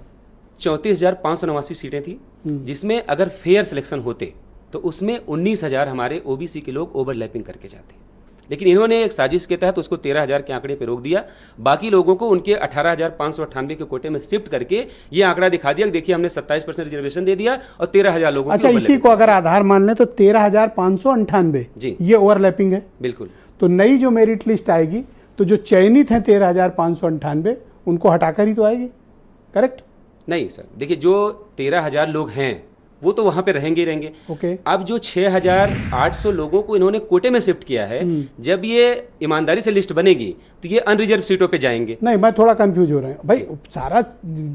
34,589 सीटें थी, जिसमें अगर फेयर सिलेक्शन होते तो उसमें 19,000 हमारे ओबीसी के लोग ओवरलैपिंग करके जाते। लेकिन इन्होंने एक साजिश के तहत उसको 13,000 के आंकड़े पे रोक दिया, बाकी लोगों को उनके 18,598 के कोटे में शिफ्ट करके ये आंकड़ा दिखा दिया कि देखिए हमने 27% रिजर्वेशन दे दिया और 13,000 लोगों। अच्छा, इसी को अगर आधार मान लें तो 13,598 जी, ये ओवरलैपिंग है। बिल्कुल। तो नई जो मेरिट लिस्ट आएगी तो जो चयनित हैं 13,598 उनको हटाकर ही तो आएगी, करेक्ट? नहीं सर, देखिए जो 13,000 लोग हैं वो तो वहां पे रहेंगे ही रहेंगे। ओके। अब जो 6,800 लोगों को इन्होंने कोटे में शिफ्ट किया है, जब ये ईमानदारी से लिस्ट बनेगी तो ये अनरिजर्व सीटों पे जाएंगे। नहीं, मैं थोड़ा कंफ्यूज हो रहा हूँ भाई, सारा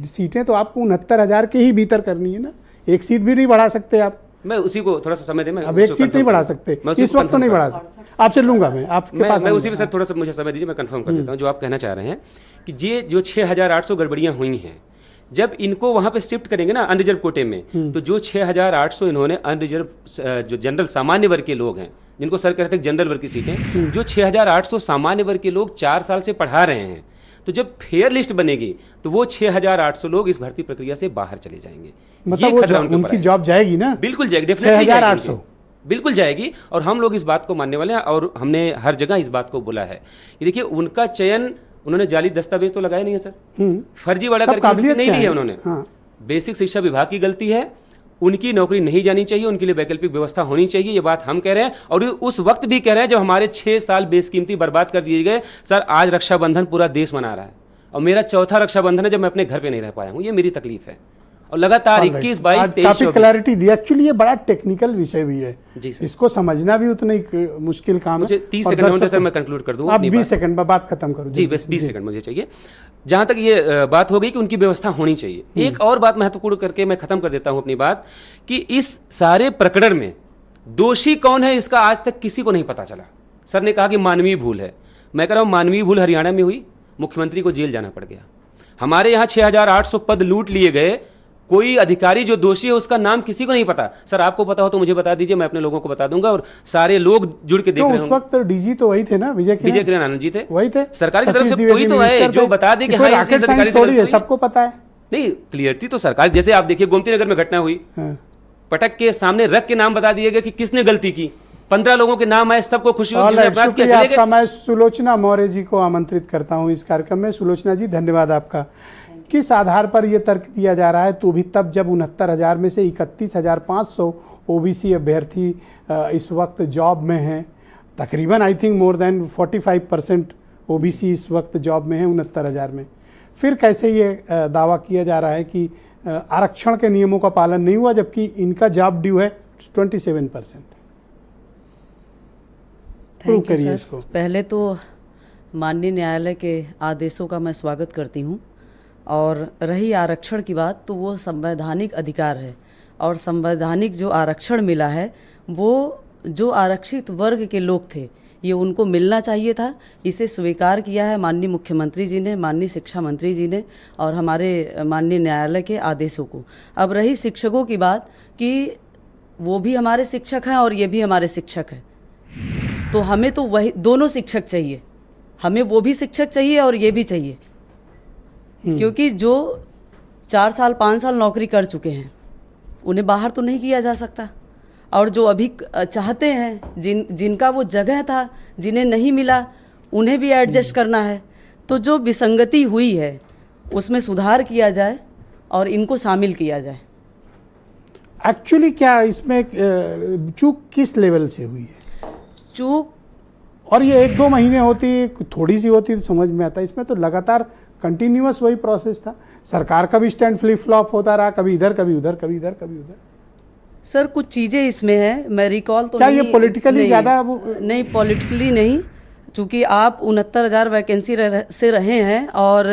सीटें तो आपको 69,000 के ही भीतर करनी है ना, एक सीट भी नहीं बढ़ा सकते आप। मैं उसी को थोड़ा सा समय दे, मैं अब एक सीट नहीं बढ़ा सकते, इस वक्त तो नहीं बढ़ा सकते, आपसे लूंगा मैं आपके पास। मैं उसी पे सर थोड़ा सा मुझे समय दीजिए, मैं कंफर्म कर देता हूँ जो आप कहना चाह रहे हैं कि ये जो 6,800 गड़बड़ियां हुई हैं, जब इनको वहां पे शिफ्ट करेंगे ना अनरिजर्व कोटे में, तो जो 6,800 इन्होंने अनरिजर्व जो जनरल सामान्य वर्ग के लोग हैं, जिनको सर कहते हैं जनरल वर्ग की सीटें, जो 6,800 सामान्य वर्ग के लोग 4 साल से पढ़ा रहे हैं, तो जब फेयर लिस्ट बनेगी तो वो 6,800 लोग इस भर्ती प्रक्रिया से बाहर चले जाएंगे। मतलब उनकी जॉब जाएगी ना? बिल्कुल जाएगी, डेफिनेटली 6,800 बिल्कुल जाएगी। और हम लोग इस बात को मानने वाले हैं और हमने हर जगह इस बात को बोला है कि देखिए उनका चयन, उन्होंने जाली दस्तावेज तो लगाए नहीं है सर, फर्जीवाड़ा करके नहीं ली है उन्होंने। बेसिक शिक्षा विभाग की गलती है, उनकी नौकरी नहीं जानी चाहिए, उनके लिए वैकल्पिक व्यवस्था होनी चाहिए, ये बात हम कह रहे हैं। और उस वक्त भी कह रहे हैं जब हमारे 6 साल बेशकीमती बर्बाद कर दिए गए। सर, आज रक्षाबंधन पूरा देश मना रहा है और मेरा चौथा रक्षाबंधन है जब मैं अपने घर पे नहीं रह पाया हूँ, ये मेरी तकलीफ है। और लगातार 21, 22, 23 काफी क्लैरिटी दी। एक्चुअली ये बड़ा टेक्निकल विषय भी है जी सर, इसको समझना भी उतना ही मुश्किल काम है। मुझे 30 सेकंड में सर मैं कंक्लूड कर दूं। आप 20 सेकंड में बात खत्म करो जी, बस 20 सेकंड मुझे चाहिए। जहां तक ये बात हो गई कि उनकी व्यवस्था होनी चाहिए, एक और बात महत्वपूर्ण करके मैं खत्म कर देता हूं अपनी बात कि इस सारे प्रकरण में दोषी कौन है इसका आज तक किसी को नहीं पता चला। सर ने कहा कि मानवीय भूल है, मैं कह रहा हूं मानवीय भूल हरियाणा में हुई, मुख्यमंत्री को जेल जाना पड़ गया। हमारे यहाँ 6,800 पद लूट लिए गए, कोई अधिकारी जो दोषी है उसका नाम किसी को नहीं पता। सर आपको पता हो तो मुझे बता दीजिए, मैं अपने लोगों को बता दूंगा और सारे लोग जुड़ के देख रहे हैं। उस वक्त डीजी तो वही थे ना, विजय किरण आनंद जी थे, वही थे। सरकार की तरफ से कोई तो है जो बता दे कि हाँ रॉकेट साइंस थोड़ी है, सबको पता है। नहीं, क्लियरिटी तो सरकार, जैसे आप देखिए गोमती नगर में घटना हुई, पटक के सामने रख के नाम बता दिए गए कि किसने गलती की। 15 लोगों के नाम आए, सबको खुशी हुई, जिन्हें अपराध किया, चले गए। मैं सुलोचना मौर्य जी को आमंत्रित करता हूं इस कार्यक्रम में। सुलोचना जी, धन्यवाद आपका। किस आधार पर यह तर्क दिया जा रहा है, तो भी तब जब 69,000 में से 31,500 ओबीसी अभ्यर्थी इस वक्त जॉब में हैं, तकरीबन I think more than 45% OBC इस वक्त जॉब में है 69,000 में, फिर कैसे ये दावा किया जा रहा है कि आरक्षण के नियमों का पालन नहीं हुआ, जबकि इनका जॉब ड्यू है 27%? Thank you sir. पहले तो माननीय न्यायालय के आदेशों का मैं स्वागत करती हूँ, और रही आरक्षण की बात, तो वो संवैधानिक अधिकार है, और संवैधानिक जो आरक्षण मिला है वो जो आरक्षित वर्ग के लोग थे ये उनको मिलना चाहिए था। इसे स्वीकार किया है माननीय मुख्यमंत्री जी ने, माननीय शिक्षा मंत्री जी ने, और हमारे माननीय न्यायालय के आदेशों को। अब रही शिक्षकों की बात कि वो भी हमारे शिक्षक हैं और ये भी हमारे शिक्षक हैं, तो हमें तो वही दोनों शिक्षक चाहिए, हमें वो भी शिक्षक चाहिए और ये भी चाहिए, क्योंकि जो 4 साल 5 साल नौकरी कर चुके हैं उन्हें बाहर तो नहीं किया जा सकता, और जो अभी चाहते हैं जिनका वो जगह था, जिन्हें नहीं मिला, उन्हें भी एडजस्ट करना है। तो जो विसंगति हुई है उसमें सुधार किया जाए और इनको शामिल किया जाए। एक्चुअली क्या इसमें चूक किस लेवल से हुई है? चूक, और ये 1-2 महीने होती, थोड़ी सी होती तो समझ में आता, इसमें तो लगातार कंटिन्यूअस वही प्रोसेस था। सरकार का भी स्टैंड फ्लिप फ्लॉप होता रहा, कभी इधर कभी उधर, कभी इधर कभी उधर। सर कुछ चीज़ें इसमें हैं, मैं रिकॉल तो क्या ये पॉलिटिकली ज़्यादा? नहीं, पॉलिटिकली नहीं, चूँकि आप 69,000 वैकेंसी से रहे हैं और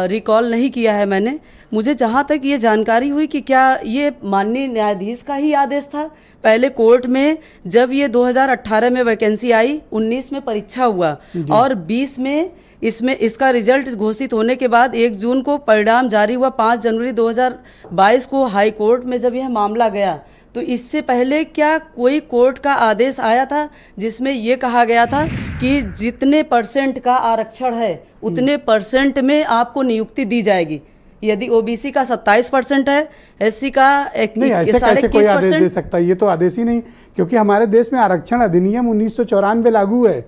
रिकॉल नहीं किया है मैंने। मुझे जहाँ तक ये जानकारी हुई कि क्या ये माननीय न्यायाधीश का ही आदेश था। पहले कोर्ट में जब ये 2018 में वैकेंसी आई, 19 में परीक्षा हुआ और 20 में इसका रिजल्ट घोषित होने के बाद 1 जून को परिणाम जारी हुआ। 5 जनवरी 2022 को हाई कोर्ट में जब यह मामला गया, तो इससे पहले क्या कोई कोर्ट का आदेश आया था जिसमें यह कहा गया था कि जितने % का आरक्षण है उतने % में आपको नियुक्ति दी जाएगी? यदि ओबीसी का 27% है, एससी का नहीं, ऐसे कैसे कोई आदेश दे सकता है? ये तो आदेश ही नहीं, क्योंकि हमारे देश में आरक्षण अधिनियम 1994 लागू है,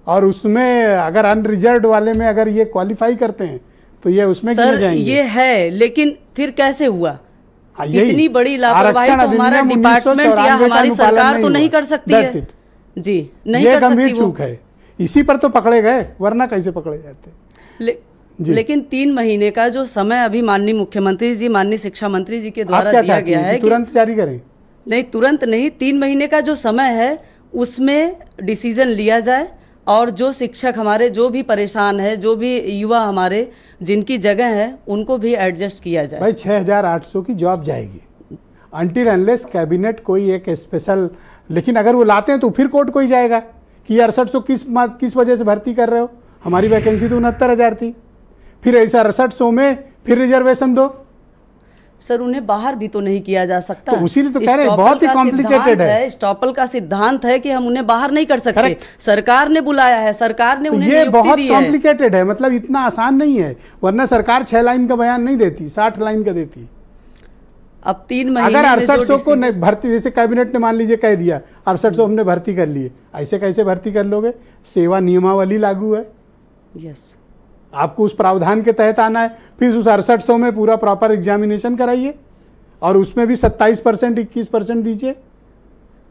और उसमें अगर अनरिजर्व वाले में अगर ये क्वालिफाई करते हैं तो ये उसमें गिने जाएंगे। ये है, लेकिन फिर कैसे हुआ? इतनी बड़ी लापरवाही तो हमारा डिपार्टमेंट या हमारी सरकार तो नहीं कर सकती है जी, नहीं कर सकती। गंभीर चूक है, इसी पर तो पकड़े गए, वरना कैसे पकड़े जाते? लेकिन 3 महीने का जो समय अभी माननीय मुख्यमंत्री जी, माननीय शिक्षा मंत्री जी के द्वारा दिया गया है, तुरंत जारी करें? नहीं, तुरंत नहीं, 3 महीने का जो समय है उसमें डिसीजन लिया जाए, और जो शिक्षक हमारे जो भी परेशान है, जो भी युवा हमारे जिनकी जगह है, उनको भी एडजस्ट किया जाए। भाई 6,800 की जॉब जाएगी अनटिल अनलेस कैबिनेट कोई एक स्पेशल, लेकिन अगर वो लाते हैं तो फिर कोर्ट को ही जाएगा कि 6800 किस वजह से भर्ती कर रहे हो? हमारी वैकेंसी तो 69,000 थी, फिर ऐसा 6800 में फिर रिजर्वेशन दो। सर उन्हें बाहर भी तो नहीं किया जा सकता, तो उसी लिए तो कह रहे हैं बहुत ही कॉम्प्लिकेटेड है। स्टॉपल का सिद्धांत है कि हम उन्हें बाहर नहीं कर सकते, सरकार ने बुलाया है, सरकार ने उन्हें ये बहुत कॉम्प्लिकेटेड है, मतलब इतना आसान नहीं है, वरना सरकार 6 लाइन का बयान नहीं देती, 60 लाइन का देती। अब 3 महीने अगर 6800 को भर्ती, जैसे कैबिनेट ने मान लीजिए कह दिया 6800 हमने भर्ती कर लिए, ऐसे कैसे भर्ती कर लोगे? सेवा नियमावली लागू है, यस, आपको उस प्रावधान के तहत आना है, फिर उस 6800 में पूरा प्रॉपर एग्जामिनेशन कराइए, और उसमें भी 27% 21% दीजिए,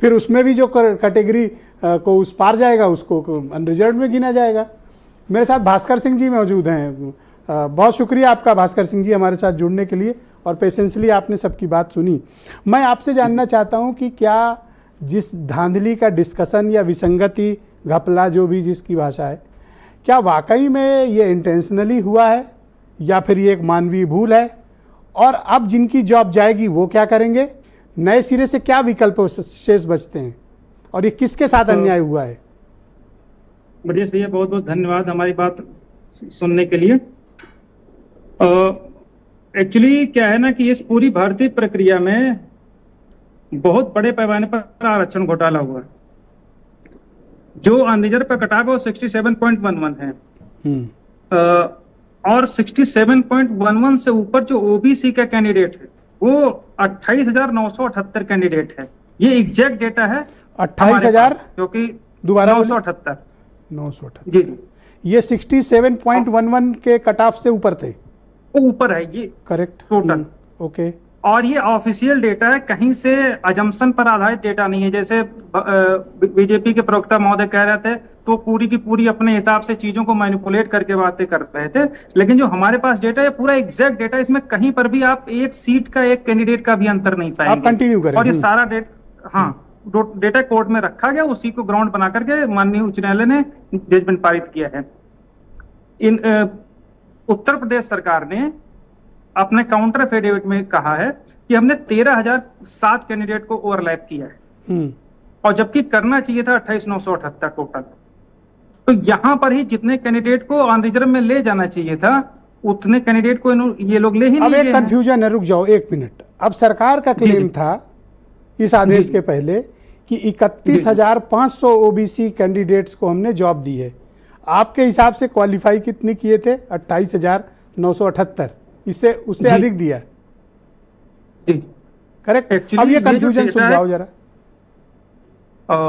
फिर उसमें भी जो कैटेगरी को उस पार जाएगा उसको अनरिजर्व में गिना जाएगा। मेरे साथ भास्कर सिंह जी मौजूद हैं। बहुत शुक्रिया आपका भास्कर सिंह जी हमारे साथ जुड़ने के लिए, और पेशेंसली आपने सबकी बात सुनी। मैं आपसे जानना चाहता हूं कि क्या जिस धांधली का डिस्कशन या विसंगति, घपला, जो भी जिसकी भाषा है, क्या वाकई में ये इंटेंशनली हुआ है या फिर ये एक मानवीय भूल है? और अब जिनकी जॉब जाएगी वो क्या करेंगे? नए सिरे से क्या विकल्प शेष बचते हैं, और ये किसके साथ अन्याय हुआ है? ब्रजेश भैया बहुत बहुत धन्यवाद हमारी बात सुनने के लिए। एक्चुअली क्या है ना कि इस पूरी भर्ती प्रक्रिया में बहुत बड़े पैमाने पर आरक्षण घोटाला हुआ है। जो अनरिजर्व पे कटाव है वो 67.11 है, और 67.11 से ऊपर जो ओबीसी का कैंडिडेट है वो 28,978 कैंडिडेट है। ये एग्जैक्ट डेटा है 28,000 क्योंकि दोबारा 978 978 जी जी ये 67.11 के कट ऑफ से ऊपर थे, वो ऊपर है ये करेक्ट टोटल। ओके और ये ऑफिशियल डेटा है, कहीं से अजम्पशन पर आधारित डेटा नहीं है। जैसे बीजेपी के प्रवक्ता महोदय कह रहे थे तो पूरी की पूरी अपने हिसाब से चीजों को मैनिपुलेट करके बातें कर रहे थे, लेकिन जो हमारे पास डेटा है पूरा एग्जैक्ट डेटा, इसमें कहीं पर भी आप एक सीट का एक कैंडिडेट का भी अंतर नहीं पाएंगे। आप कंटिन्यू करें। और ये सारा डेटा कोर्ट में रखा गया, उसी को ग्राउंड बना करके माननीय उच्च न्यायालय ने जजमेंट पारित किया है। उत्तर प्रदेश सरकार ने अपने काउंटर एफिडेविट में कहा है कि हमने 13,007 कैंडिडेट को ओवरलैप किया है, और जबकि करना चाहिए था 28,978 टोटल। तो यहां पर ही जितने कैंडिडेट को ऑन रिजर्व में ले जाना चाहिए था उतने कैंडिडेट को ये लोग ले ही नहीं अब गए एक कंफ्यूजन है, रुक जाओ एक मिनट। अब सरकार का क्लेम था इस आदेश के पहले कि 31,500 ओबीसी कैंडिडेट्स को हमने जॉब दी है। आपके हिसाब से क्वालिफाई कितने किए थे? 28,978, इससे उससे अधिक दिया करेक्ट। अब ये कंफ्यूजन सुलझाओ जरा।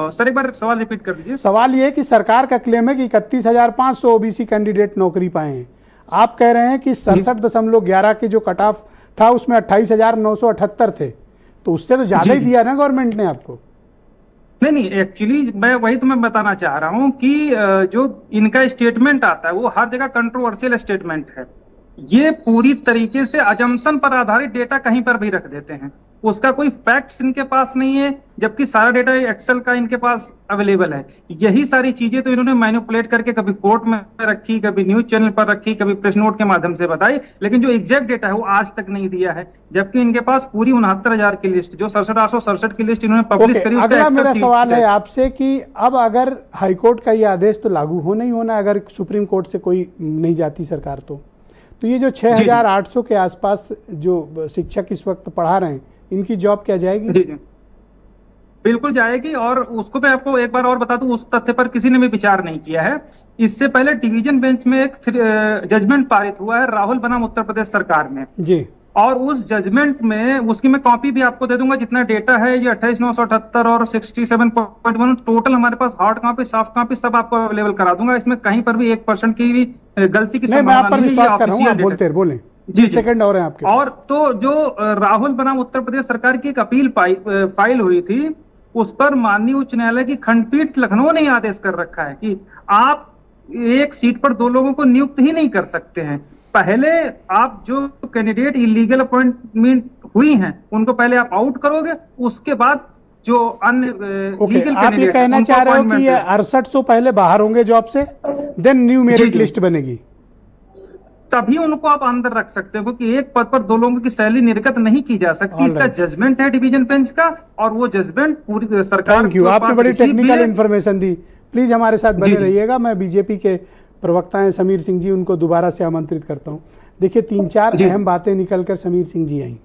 सर एक बार सवाल रिपीट कर दीजिए। सवाल ये है कि सरकार का क्लेम है कि 31,500 ओबीसी कैंडिडेट नौकरी पाए हैं, आप कह रहे हैं कि 67.11 के जो कट ऑफ था उसमें 28,978 थे, तो उससे तो ज्यादा ही दिया ना गवर्नमेंट ने आपको। नहीं, एक्चुअली मैं वही तो मैं बताना चाह रहा हूं कि जो इनका स्टेटमेंट आता है वो हर जगह कंट्रोवर्शियल स्टेटमेंट है। ये पूरी तरीके से अजम्पशन पर आधारित डेटा कहीं पर भी रख देते हैं, उसका कोई फैक्ट्स इनके पास नहीं है, जबकि सारा डेटा एक्सेल का इनके पास अवेलेबल है। यही सारी चीजें तो इन्होंने मैनिपुलेट करके कभी कोर्ट में रखी, कभी न्यूज चैनल पर रखी, कभी प्रेस नोट के माध्यम से बताई, लेकिन जो एग्जैक्ट डेटा है वो आज तक नहीं दिया है। जबकि इनके पास पूरी 69,000 की लिस्ट, जो 67,867 की लिस्ट इन्होंने पब्लिश करी। अगला मेरा सवाल है आपसे कि अब अगर हाईकोर्ट का ये आदेश तो लागू होना ही होना, अगर सुप्रीम कोर्ट से कोई नहीं जाती सरकार तो ये जो 6,800 के आसपास जो शिक्षक इस वक्त पढ़ा रहे हैं इनकी जॉब क्या जाएगी? जी बिल्कुल जाएगी, और उसको मैं आपको एक बार और बता दूं, उस तथ्य पर किसी ने भी विचार नहीं किया है। इससे पहले डिवीजन बेंच में एक जजमेंट पारित हुआ है राहुल बनाम उत्तर प्रदेश सरकार में जी, और उस जजमेंट में उसकी मैं कॉपी भी आपको दे दूंगा। जितना डेटा है ये 28,978 और 67.1 टोटल हमारे पास हार्ड कॉपी सॉफ्ट कॉपी सब आपको अवेलेबल करा दूंगा। इसमें कहीं पर भी 1% की भी गलती की संभावना नहीं है। विश्वास कर रहा हूं, आप बोलें जी, सेकंड और है आपके। और तो जो राहुल बनाम उत्तर प्रदेश सरकार की एक अपील फाइल हुई थी, उस पर माननीय उच्च न्यायालय की खंडपीठ लखनऊ ने आदेश कर रखा है कि आप एक सीट पर 2 लोगों को नियुक्त ही नहीं कर सकते हैं। पहले आप जो कैंडिडेट इलीगल अपॉइंटमेंट हुई हैं उनको पहले आप आउट करोगे, उसके बाद जो अन्य लीगल आप ये कहना चाह रहे हो कि ये 6800 पहले बाहर होंगे जॉब से, देन न्यू मेरिट लिस्ट बनेगी, तभी उनको आप अंदर रख सकते हो, क्योंकि एक पद पर 2 लोगों की सैलरी निर्गत नहीं की जा सकती। इसका जजमेंट है डिवीजन बेंच का, और वो जजमेंट पूरी सरकार। थैंक यू, आपने बड़ी टेक्निकल इन्फॉर्मेशन दी। प्लीज हमारे साथ बने रहिएगा। मैं बीजेपी के प्रवक्ता हैं समीर सिंह जी, उनको दोबारा से आमंत्रित करता हूँ। देखिए 3-4 अहम बातें निकलकर समीर सिंह जी आई।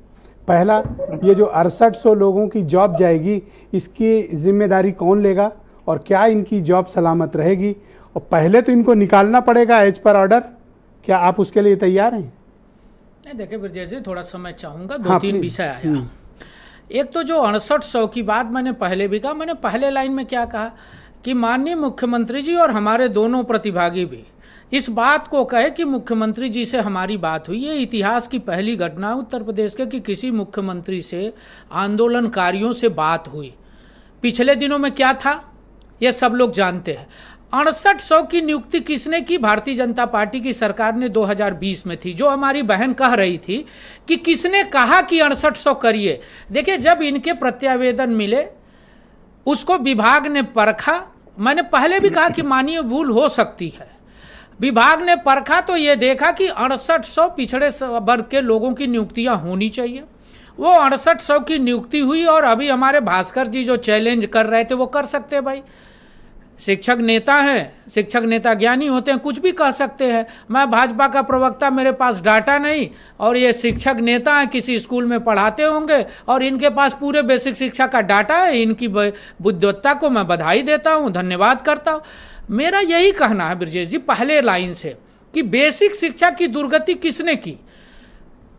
पहला, ये जो 6800 लोगों की जॉब जाएगी इसकी जिम्मेदारी कौन लेगा और क्या इनकी जॉब सलामत रहेगी? और पहले तो इनको निकालना पड़ेगा एज पर ऑर्डर, क्या आप उसके लिए तैयार हैं? देखिए ब्रजेश जी, थोड़ा समय चाहूँगा, 2-3 विषय आया। एक तो जो 6800 की बात मैंने पहले भी कहा, मैंने पहले लाइन में क्या कहा कि माननीय मुख्यमंत्री जी और हमारे दोनों प्रतिभागी भी इस बात को कहे कि मुख्यमंत्री जी से हमारी बात हुई। ये इतिहास की पहली घटना उत्तर प्रदेश के कि किसी मुख्यमंत्री से आंदोलनकारियों से बात हुई। पिछले दिनों में क्या था ये सब लोग जानते हैं। 6800 की नियुक्ति किसने की? भारतीय जनता पार्टी की सरकार ने 2020 में थी। जो हमारी बहन कह रही थी कि किसने कहा कि 6800 करिए, देखिए जब इनके प्रत्यावेदन मिले उसको विभाग ने परखा। मैंने पहले भी कहा कि माननीय भूल हो सकती है। विभाग ने परखा तो ये देखा कि 6800 पिछड़े वर्ग के लोगों की नियुक्तियां होनी चाहिए। वो 6800 की नियुक्ति हुई, और अभी हमारे भास्कर जी जो चैलेंज कर रहे थे वो कर सकते हैं। भाई शिक्षक नेता हैं, शिक्षक नेता ज्ञानी होते हैं, कुछ भी कह सकते हैं। मैं भाजपा का प्रवक्ता, मेरे पास डाटा नहीं, और ये शिक्षक नेता हैं, किसी स्कूल में पढ़ाते होंगे और इनके पास पूरे बेसिक शिक्षा का डाटा है। इनकी बुद्धिमत्ता को मैं बधाई देता हूँ, धन्यवाद करता हूँ। मेरा यही कहना है ब्रजेश जी पहले लाइन से कि बेसिक शिक्षा की दुर्गति किसने की?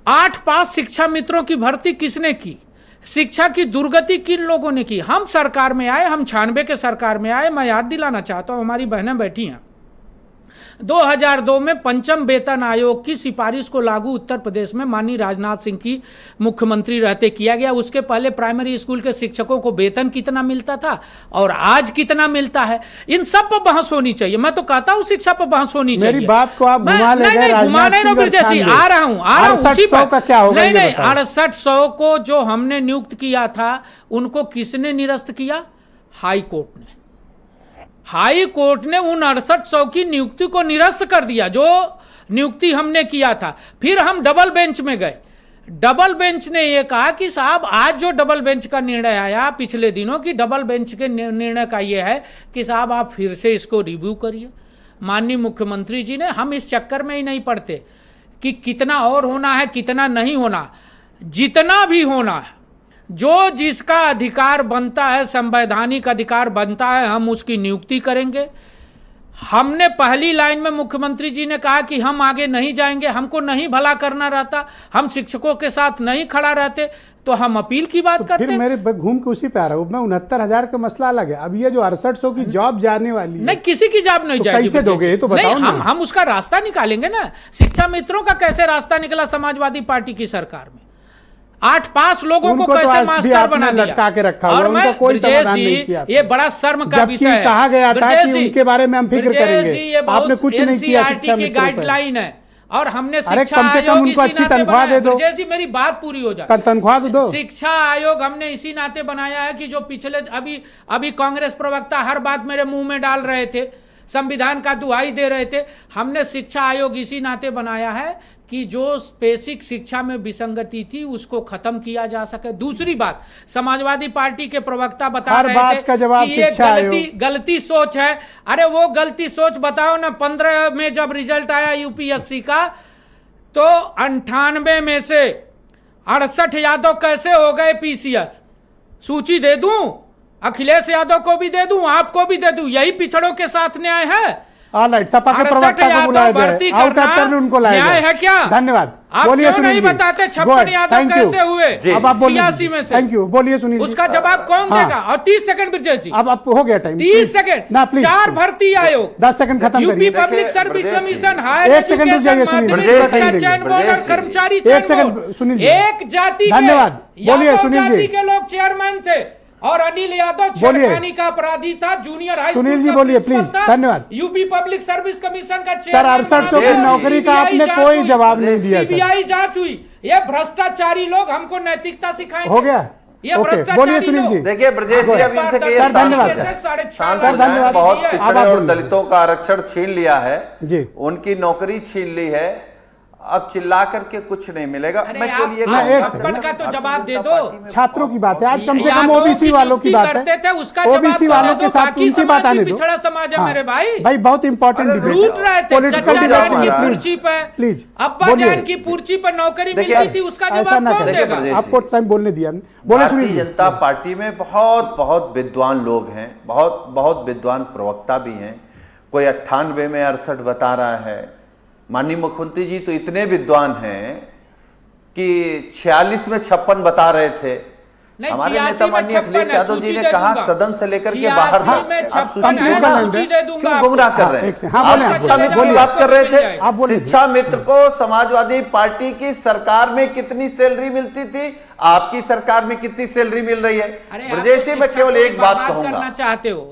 8 पास शिक्षा मित्रों की भर्ती किसने की? शिक्षा की दुर्गति किन लोगों ने की? हम सरकार में आए, हम 96 के सरकार में आए। मैं याद दिलाना चाहता हूं, हमारी बहनें बैठी हैं, 2002 में पंचम वेतन आयोग की सिफारिश को लागू उत्तर प्रदेश में माननीय राजनाथ सिंह की मुख्यमंत्री रहते किया गया। उसके पहले प्राइमरी स्कूल के शिक्षकों को वेतन कितना मिलता था और आज कितना मिलता है, इन सब पर बहस होनी चाहिए। मैं तो कहता हूं शिक्षा पर बहस होनी चाहिए। मेरी बात को आप घुमा ले गए। नहीं घुमा नहीं ब्रजेश जी, आ रहा हूं उसी पर। क्या होगा? नहीं 6800 को जो हमने नियुक्त किया था उनको किसने निरस्त किया? हाई कोर्ट ने। हाई कोर्ट ने उन 6800 की नियुक्ति को निरस्त कर दिया जो नियुक्ति हमने किया था। फिर हम डबल बेंच में गए। डबल बेंच ने यह कहा कि साहब आज जो डबल बेंच का निर्णय आया पिछले दिनों की, डबल बेंच के निर्णय का यह है कि साहब आप फिर से इसको रिव्यू करिए। माननीय मुख्यमंत्री जी ने, हम इस चक्कर में ही नहीं पड़ते कि कितना और होना है कितना नहीं होना, जितना भी होना है, जो जिसका अधिकार बनता है, संवैधानिक अधिकार बनता है, हम उसकी नियुक्ति करेंगे। हमने पहली लाइन में मुख्यमंत्री जी ने कहा कि हम आगे नहीं जाएंगे, हमको नहीं भला करना रहता, हम शिक्षकों के साथ नहीं खड़ा रहते, तो हम अपील की बात करते। फिर मेरे घूम के उसी पे आ रहा हूं मैं, 69,000 का मसला अलग है। अब ये जो 6800 की जॉब जाने वाली है, नहीं किसी की जॉब नहीं तो जाएगी। कैसे दोगे ये तो बताओ ना। हम उसका रास्ता निकालेंगे ना। शिक्षा मित्रों का कैसे रास्ता निकला समाजवादी पार्टी की सरकार में? 8 पास लोगों को कैसे मास्टर बना दिया, लटका के रखा और मैं कोई समाधान नहीं किया। ये बड़ा शर्म का विषय है। कहा गया था कि उनके बारे में हम फिक्र करेंगे, ये आपने कुछ नहीं किया। शिक्षा की गाइडलाइन है और हमने अरे शिक्षा कम से कम उनको अच्छी तनख्वाह दे दो। ब्रजेश जी मेरी बात पूरी हो जाए, तनख्वाह तो दो। शिक्षा आयोग हमने इसी नाते बनाया है कि जो पिछले अभी कांग्रेस प्रवक्ता हर बात मेरे मुंह में डाल रहे थे, संविधान का दुहाई दे रहे थे, हमने शिक्षा आयोग इसी नाते बनाया है कि जो बेसिक शिक्षा में विसंगति थी उसको खत्म किया जा सके। दूसरी बात, समाजवादी पार्टी के प्रवक्ता बता रहे थे कि ये गलती सोच है। अरे वो गलती सोच बताओ ना। 15 में जब रिजल्ट आया यूपीएससी का तो 98 में से 68 यादव कैसे हो गए पीसीएस? सूची दे दूं, अखिलेश यादव को भी दे दूं, आपको भी दे दूं। यही पिछड़ों के साथ न्याय है। सपा के प्रवक्ता को बुलाया जाए, आउट ऑफ टर्न उनको लाया जाए। है क्या? धन्यवाद। आप बोलिए क्यों नहीं बताते 56 यादव कैसे हुए? अब आप बोलिए 86 में से। Thank you. बोलिए सुनील, उसका जवाब कौन देगा? और 30 सेकंड ब्रजेश जी, अब हो गया टाइम। 30 सेकंड ना प्लीज। 4 भर्ती आयोग, 10 सेकंड खत्म करिए। यूपी पब्लिक सर्विस कमीशन, हायर एक सेकंड रुक जाइए सुनील, चयन बोर्ड और कर्मचारी चयन बोर्ड, एक जाति धन्यवाद। बोलिए सुनील जी के लोग चेयरमैन थे और अनिल यादव छेड़खानी का अपराधी था, junior high school Sunil ji बोलिए प्लीज। धन्यवाद। यूपी पब्लिक सर्विस कमीशन का सर 6800 की नौकरी का आपने कोई जवाब नहीं दिया। सीबीआई जांच हुई। ये भ्रष्टाचारी लोग हमको नैतिकता सिखाएंगे। हो गया, ये बोलिए सुनील जी। देखिए ब्रजेश जी, अभी इनसे कहिए धन्यवाद। बहुत पिछड़े और दलितों का आरक्षण छीन लिया है जी, उनकी नौकरी छीन ली है, अब चिल्ला करके कुछ नहीं मिलेगा। मैं का तो जवाब दे दो। छात्रों की बात है, आज कम से कम ओबीसी वालों की बात है। ओबीसी वालों के साथ उनकी बात आने दो। पिछड़ा समाज है मेरे भाई। भाई बहुत इंपॉर्टेंट डिबेट है। लूट रहे थे चचा जान की पर्ची पे, प्लीज अब्बा जान की पर्ची पर नौकरी मिलती थी, उसका जवाब कौन देगा? आपको टाइम बोलने दिया। बोले सुनील। भारतीय जनता पार्टी में बहुत विद्वान लोग हैं, बहुत विद्वान प्रवक्ता भी हैं। कोई 98 में 68 बता रहा है। माननीय मुख्यमंत्री जी तो इतने विद्वान हैं कि 46 में 56 बता रहे थे। हमारे नेता माननीय अखिलेश यादव जी ने कहा सदन से लेकर के बाहर गुमराह कर रहे हैं। आप शिक्षा मित्र की बात कर रहे थे। शिक्षा मित्र को समाजवादी पार्टी की सरकार में कितनी सैलरी मिलती थी, आपकी सरकार में कितनी सैलरी मिल रही है? ब्रजेश जी मैं केवल एक बात कहूंगा,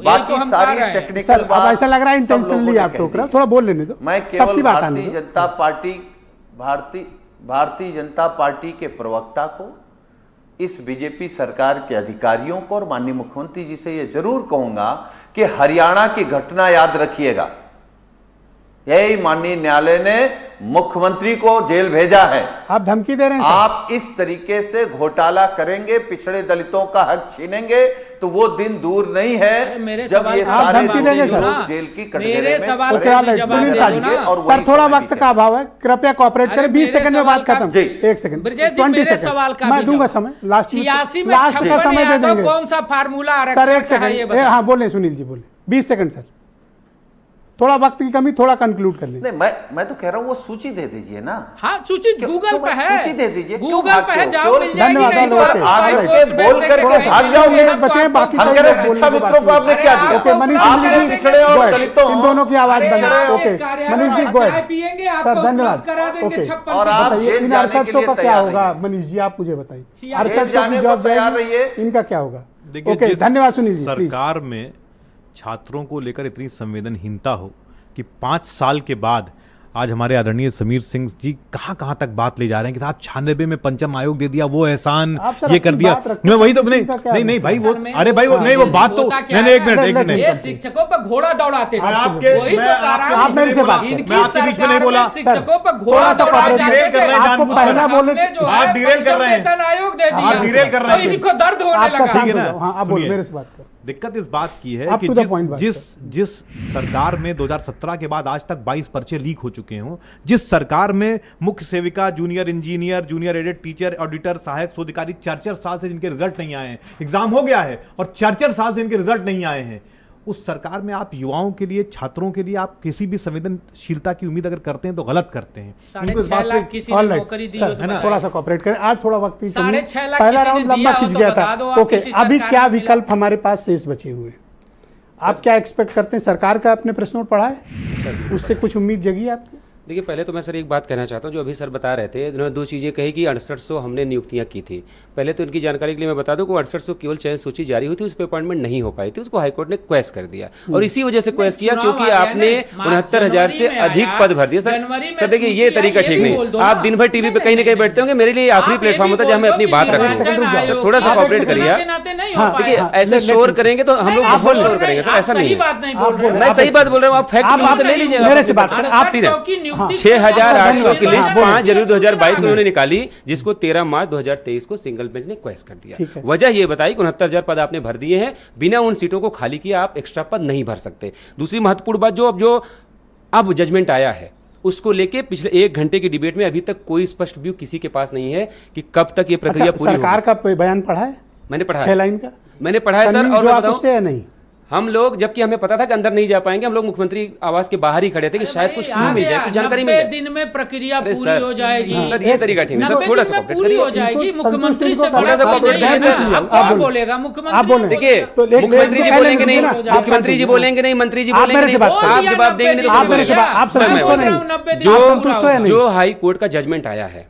बाकी सारी टेक्निकल बात ऐसा लग रहा है इंटेंशनली आप टोक रहे हो, थोड़ा बोल लेने दो। मैं केवल भारतीय जनता पार्टी के प्रवक्ता को, इस बीजेपी सरकार के अधिकारियों को और माननीय मुख्यमंत्री जी से यह जरूर कहूंगा कि हरियाणा की घटना याद रखिएगा। यही माननीय न्यायालय ने मुख्यमंत्री को जेल भेजा है। आप धमकी दे रहे हैं। आप इस तरीके से घोटाला करेंगे, पिछड़े दलितों का हक छीनेंगे, तो वो दिन दूर नहीं है जब ये सारे लोग जेल की कटघरे में। और सर थोड़ा वक्त का अभाव है, कृपया कोऑपरेट करें। 20 सेकंड में बात खत्म। 1 सेकंड 20 सेकंड मैं दूंगा समय। लास्ट का समय दे देंगे। कौन सा फार्मूला सर 1 सेकंड। हाँ बोले सुनील जी, बोले 20 सेकंड सर। थोड़ा वक्त की कमी, थोड़ा कंक्लूड कर लें। नहीं, मैं तो कह रहा हूँ वो सूची दे दीजिए ना। हाँ, सूची गूगल पे है, सूची दे दीजिए, गूगल पे है, जाओ मिल जाएगी। धन्यवाद, नहीं तो आप आगे पोस्ट में बोल कर देखेंगे, भाग जाओगे, हम बचे हैं बाकी हम कह रहे हैं शिक्षा मित्रों को आपने क्या दिया? ओके, मनीष आपने सिंह जी, पिछड़े और go ahead। दलितों इन दोनों की आवाज बंद है। ओके, मनीष जी go चाय ahead। पियेंगे, सर आपको धन्यवाद। करा देंगे ओके, 56 और आप बताइए जेल इन जाने के 6800 लिए का क्या तैयार होगा? रहिए। मनीष जी आप मुझे बताइए, जेल 6800 जाने की को जॉब तैयार जाएगी, रहिए। इनका क्या होगा? देखिए, ओके, जिस धन्यवाद सुनील जी, प्लीज। सरकार में छात्रों को लेकर इतनी संवेदनहीनता हो कि 5 साल के बाद आज हमारे आदरणीय समीर सिंह जी कहाँ तक बात ले जा रहे हैं कि साहब 96 में पंचम आयोग दे दिया, वो एहसान आप सर ये अपनी कर दिया। बात रखो, मैं वही तो समीर सिंह का क्या नहीं भाई वो, सर, मैं अरे भाई वो नहीं, वो बात तो होता क्या मैंने है? एक मिनट ये शिक्षकों पर घोड़ा दौड़ाते थे। आपके वही तो मैं कारण आप मेरे से बात इनकी मैं आपके बीच में नहीं सरकार बोला। शिक्षकों पर थोड़ा घोड़ा सा दौड़ाए आप जाते डिरेल कर थे। रहे हैं आपको जानबूझकर। पहला बोले हमने जो आप है डिरेल कर रहे हैं। पंचम वेतन आयोग दे दिया, आप डिरेल कर रहे हैं। तो इनको दर्द होने आपका लगा। शांत ठीक है हो ना? जाओ। हाँ, आप बोलो, सुनिए। मेरे से बात करो। दिक्कत इस बात की है Up कि to the point बात जिस सरकार में 2017 के बाद आज तक 22 पर्चे लीक हो चुके हों, जिस सरकार में मुख्य सेविका, junior engineer, junior added teacher, auditor, सहायक शोधाधिकारी 4 साल से जिनके रिजल्ट नहीं आए हैं, एग्जाम हो गया है और 4 साल से जिनके रिजल्ट नहीं आए हैं, उस सरकार में आप युवाओं के लिए, छात्रों के लिए आप किसी भी संवेदनशीलता की उम्मीद अगर करते हैं तो गलत करते हैं। इनको इस 6.5 बात लाख पे किसी ने All right, नौकरी दी सर, हो तो है ना? बताइए। थोड़ा सा कॉपरेट करें, आज थोड़ा वक्त की कमी। 6.5 लाख पहला किसी ने राउंड लंबा दिया हो खिंच तो गया बता था। दो, आप ओके, किसी अभी सरकार क्या में मिला। विकल्प हमारे पास शेष बचे हुए हैं? आप क्या एक्सपेक्ट करते हैं? सरकार का अपने प्रश्न पढ़ा है, उससे कुछ उम्मीद जगी है आपकी? देखिए, पहले तो मैं सर एक बात कहना चाहता हूँ, जो अभी सर बता रहे थे, इन्होंने 2 चीज़ें कही कि 6800 हमने नियुक्तियाँ की थी। पहले तो इनकी जानकारी के लिए मैं बता दूं कि 6800 केवल चयन सूची जारी हुई थी, उस पर अपॉइंटमेंट नहीं हो पाई थी, उसको हाईकोर्ट ने क्वेश कर दिया और इसी वजह से क्वेश किया क्योंकि आपने 69,000 से अधिक पद भर दिए। सर देखिए, ये तरीका ठीक नहीं। आप दिन भर टीवी पे कहीं ना कहीं बैठते होंगे, मेरे लिए आखिरी प्लेटफॉर्म होता है जहाँ मैं अपनी बात रखूँ। थोड़ा सा कॉपरेट करिए। देखिए, ऐसे शोर करेंगे तो हम लोग बहुत शोर करेंगे सर, ऐसा नहीं है। मैं सही बात बोल रहा हूँ, आप फैक्ट ले लीजिएगा। मेरे से बात करें, आप सीधे 6,800 की लिस्ट 5 जनवरी 2022 को उन्होंने निकाली, जिसको 13 मार्च 2023 को सिंगल बेंच ने क्वेश कर दिया। वजह ये बताई कि 69,000 पद आपने भर दिए हैं, बिना उन सीटों को खाली किए आप एक्स्ट्रा पद नहीं भर सकते। दूसरी महत्वपूर्ण बात, जो अब जजमेंट आया है उसको लेके पिछले 1 घंटे की डिबेट में अभी तक कोई स्पष्ट व्यू किसी के पास नहीं है कि कब तक ये प्रक्रिया पूरी होगी। सरकार का बयान पढ़ा है? मैंने पढ़ा 6 लाइन का मैंने पढ़ा है सर। और मैं बताऊं, या नहीं, हम लोग, जबकि हमें पता था कि अंदर नहीं जा पाएंगे, हम लोग मुख्यमंत्री आवास के बाहर ही खड़े थे कि शायद कुछ क्लू मिल जाए, कुछ जानकारी मिल जाए। 90 दिन में प्रक्रिया अरे पूरी सर, हो जाएगी। सर ये तरीका ठीक नहीं सर, थोड़ा सा कॉपरेट पूरी हो करिए। जाएगी। मुख्यमंत्री से थोड़ा बड़ा सा कोई कॉपरेट नहीं है करिए सर। सर। अब कौन बोलेगा? मुख्यमंत्री देखिए, मुख्यमंत्री जी बोलेंगे नहीं, मुख्यमंत्री जी बोलेंगे नहीं, मंत्री जी बोलेंगे नहीं, आप जवाब देंगे नहीं तो आप मेरे से बात, आप संतुष्ट हो नहीं? जो हाई कोर्ट का जजमेंट आया है,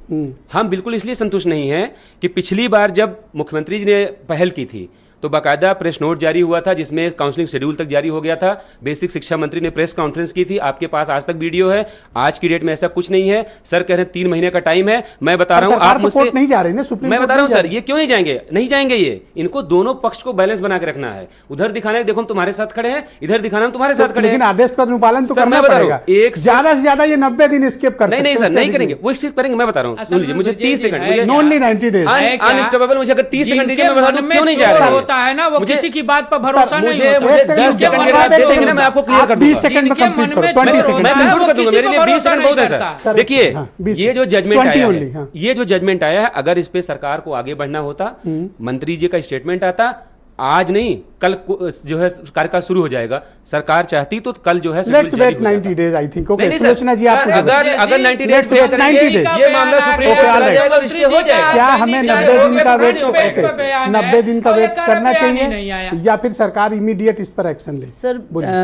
हम बिल्कुल इसलिए संतुष्ट नहीं है कि पिछली बार जब मुख्यमंत्री जी ने पहल की थी तो बाकायदा प्रेस नोट जारी हुआ था जिसमें काउंसलिंग शेड्यूल तक जारी हो गया था। बेसिक शिक्षा मंत्री ने प्रेस कॉन्फ्रेंस की थी, आपके पास आज तक वीडियो है। आज की डेट में ऐसा कुछ नहीं है। सर कह रहे हैं 3 महीने का टाइम है। मैं बता रहा हूं, आप मुझसे नहीं जा रहे ना, सुप्रीम मैं बता रहा हूं सर, ये क्यों नहीं जाएंगे? नहीं जाएंगे ये, इनको दोनों पक्ष को बैलेंस बना के रखना है। उधर दिखाना है देखो हम तुम्हारे साथ खड़े हैं, इधर दिखाना हम तुम्हारे साथ खड़े हैं। लेकिन आदेश का अनुपालन तो सर, करना मैं बता रहा पड़ेगा। हूं, एक ज्यादा से ज्यादा ये 90 दिन स्किप कर सकते हैं। नहीं सर, नहीं करेंगे, वो स्किप करेंगे। मैं बता रहा हूं, सुन लीजिए, मुझे 30 सेकंड, मुझे ओनली 90 डेज अनस्टॉपेबल, मुझे अगर 30 सेकंड दीजिए मैं बता दूं क्यों नहीं जा रहे होता है ना, वो किसी की बात पर भरोसा नहीं मुझे होता। 10 सेकंड के बाद दे देंगे ना, मैं आपको क्लियर कर दूंगा। 20 सेकंड में कंप्लीट करो, 20 सेकंड मैं कंक्लूड कर दूंगा, मेरे लिए 20 सेकंड बहुत है सर। देखिए, ये जो जजमेंट आया है, ये जो जजमेंट आया है, अगर इस पे सरकार को आगे बढ़ना होता, मंत्री जी का स्टेटमेंट आता, आज नहीं कल जो है कार्यकाल शुरू हो जाएगा। सरकार चाहती तो कल जो है let's wait 90 days I think. Okay Sulochana ji, आप अगर 90 डेज वेट करेंगे, ये मामला सुप्रीम कोर्ट चला जाएगा और स्टे हो जाएगा। क्या हमें 90 दिन का वेट 90 दिन का वेट करना चाहिए या फिर सरकार इमीडिएट इस पर एक्शन ले? सर,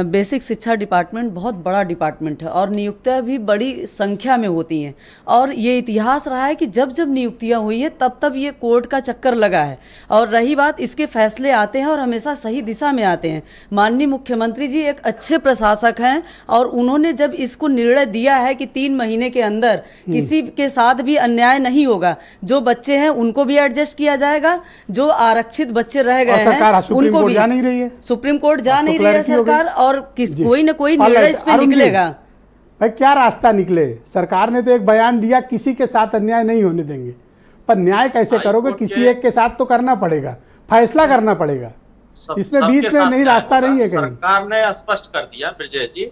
बेसिक शिक्षा डिपार्टमेंट बहुत बड़ा डिपार्टमेंट है और नियुक्तियां भी बड़ी संख्या में होती हैं और ये इतिहास रहा है कि जब जब नियुक्तियां हुई है तब ये कोर्ट का चक्कर लगा है। और रही बात, इसके फैसले आते हैं और हमेशा सही दिशा में आते हैं। माननीय मुख्यमंत्री जी एक अच्छे प्रशासक हैं और उन्होंने जब इसको निर्णय दिया है कि 3 महीने के अंदर किसी के साथ भी अन्याय नहीं होगा, जो बच्चे हैं उनको भी एडजस्ट किया जाएगा, जो आरक्षित बच्चे रह गए हैं उनको भी। जा नहीं रही है सुप्रीम कोर्ट जा नहीं रही है सरकार, और कोई ना कोई निर्णय इस पे निकलेगा। भाई क्या रास्ता निकले? सरकार ने तो एक बयान दिया किसी के साथ अन्याय नहीं होने देंगे, पर न्याय कैसे करोगे? किसी एक के साथ तो करना पड़ेगा, फैसला करना पड़ेगा। इसमें बीच में नहीं रास्ता नहीं है कहीं। सरकार ने स्पष्ट कर दिया ब्रजेश जी,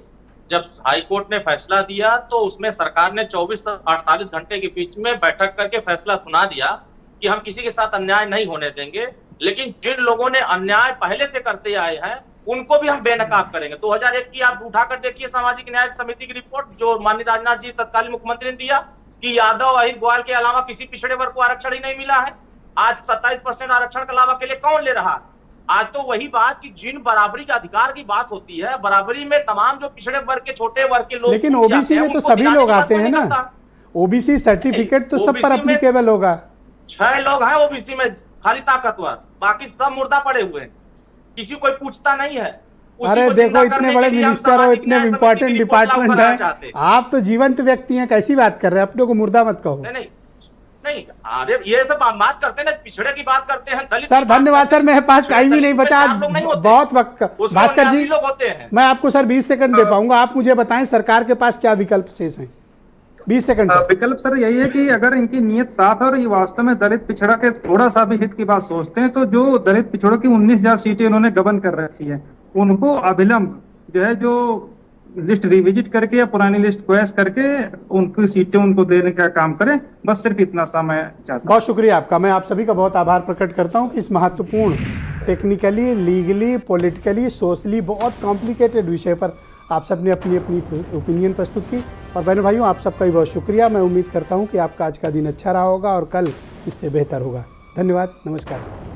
जब हाई कोर्ट ने फैसला दिया तो उसमें सरकार ने 24 से 48 घंटे के बीच में बैठक करके फैसला सुना दिया कि हम किसी के साथ अन्याय नहीं होने देंगे। लेकिन जिन लोगों ने अन्याय पहले से करते आए हैं उनको भी हम बेनकाब करेंगे। 2001 की आप उठाकर देखिए सामाजिक न्याय समिति की रिपोर्ट जो माननीय राजनाथ जी तत्कालीन मुख्यमंत्री ने दिया कि यादव, अहिर, ग्वाल के अलावा किसी पिछड़े वर्ग को आरक्षण ही नहीं मिला है। आज 27% आरक्षण का लाभ अकेले कौन ले रहा है? आज तो वही बात कि जिन बराबरी का अधिकार की बात होती है, बराबरी में तमाम जो पिछड़े वर्ग के, छोटे वर्ग के लोग, लेकिन ओबीसी में तो सभी लोग आते हैं ना, ओबीसी सर्टिफिकेट तो सब पर अप्लीकेबल होगा। 6 लोग हैं ओबीसी में खाली ताकतवर, बाकी सब मुर्दा पड़े हुए हैं, किसी कोई पूछता नहीं है। अरे देखो, इतने बड़े मिनिस्टर हो, इतने इम्पोर्टेंट डिपार्टमेंट है, आप तो जीवंत व्यक्ति हैं, कैसी बात कर रहे हैं? अपने को मुर्दा मत कहो। नहीं, अरे ये सब बात करते हैं, पिछड़े की बात करते हैं, दलित। सर धन्यवाद सर, मेरे पास टाइम ही नहीं बचा, बहुत वक्त। भास्कर जी, मैं आपको सर 20 सेकंड दे पाऊंगा, आप मुझे बताएं सरकार के पास क्या विकल्प शेष हैं? 20 सेकंड। विकल्प सर यही है कि अगर इनकी नीयत साफ है और ये वास्तव में दलित पिछड़ा के थोड़ा सा भी हित की बात सोचते हैं, तो जो दलित पिछड़ों की 19,000 सीटें उन्होंने गबन कर रखी है, उनको अविलंब जो है जो लिस्ट रिविजिट करके या पुरानी लिस्ट क्वेश करके उनकी सीटें उनको देने का काम करें। बस सिर्फ इतना सा मैं चाहता हूं। बहुत शुक्रिया आपका। मैं आप सभी का बहुत आभार प्रकट करता हूं कि इस महत्वपूर्ण टेक्निकली, लीगली, पॉलिटिकली, सोशली बहुत कॉम्प्लिकेटेड विषय पर आप सब ने अपनी अपनी ओपिनियन प्रस्तुत की। और बहनों भाइयों, आप सबका भी बहुत शुक्रिया। मैं उम्मीद करता हूं कि आपका आज का दिन अच्छा रहा होगा और कल इससे बेहतर होगा। धन्यवाद, नमस्कार।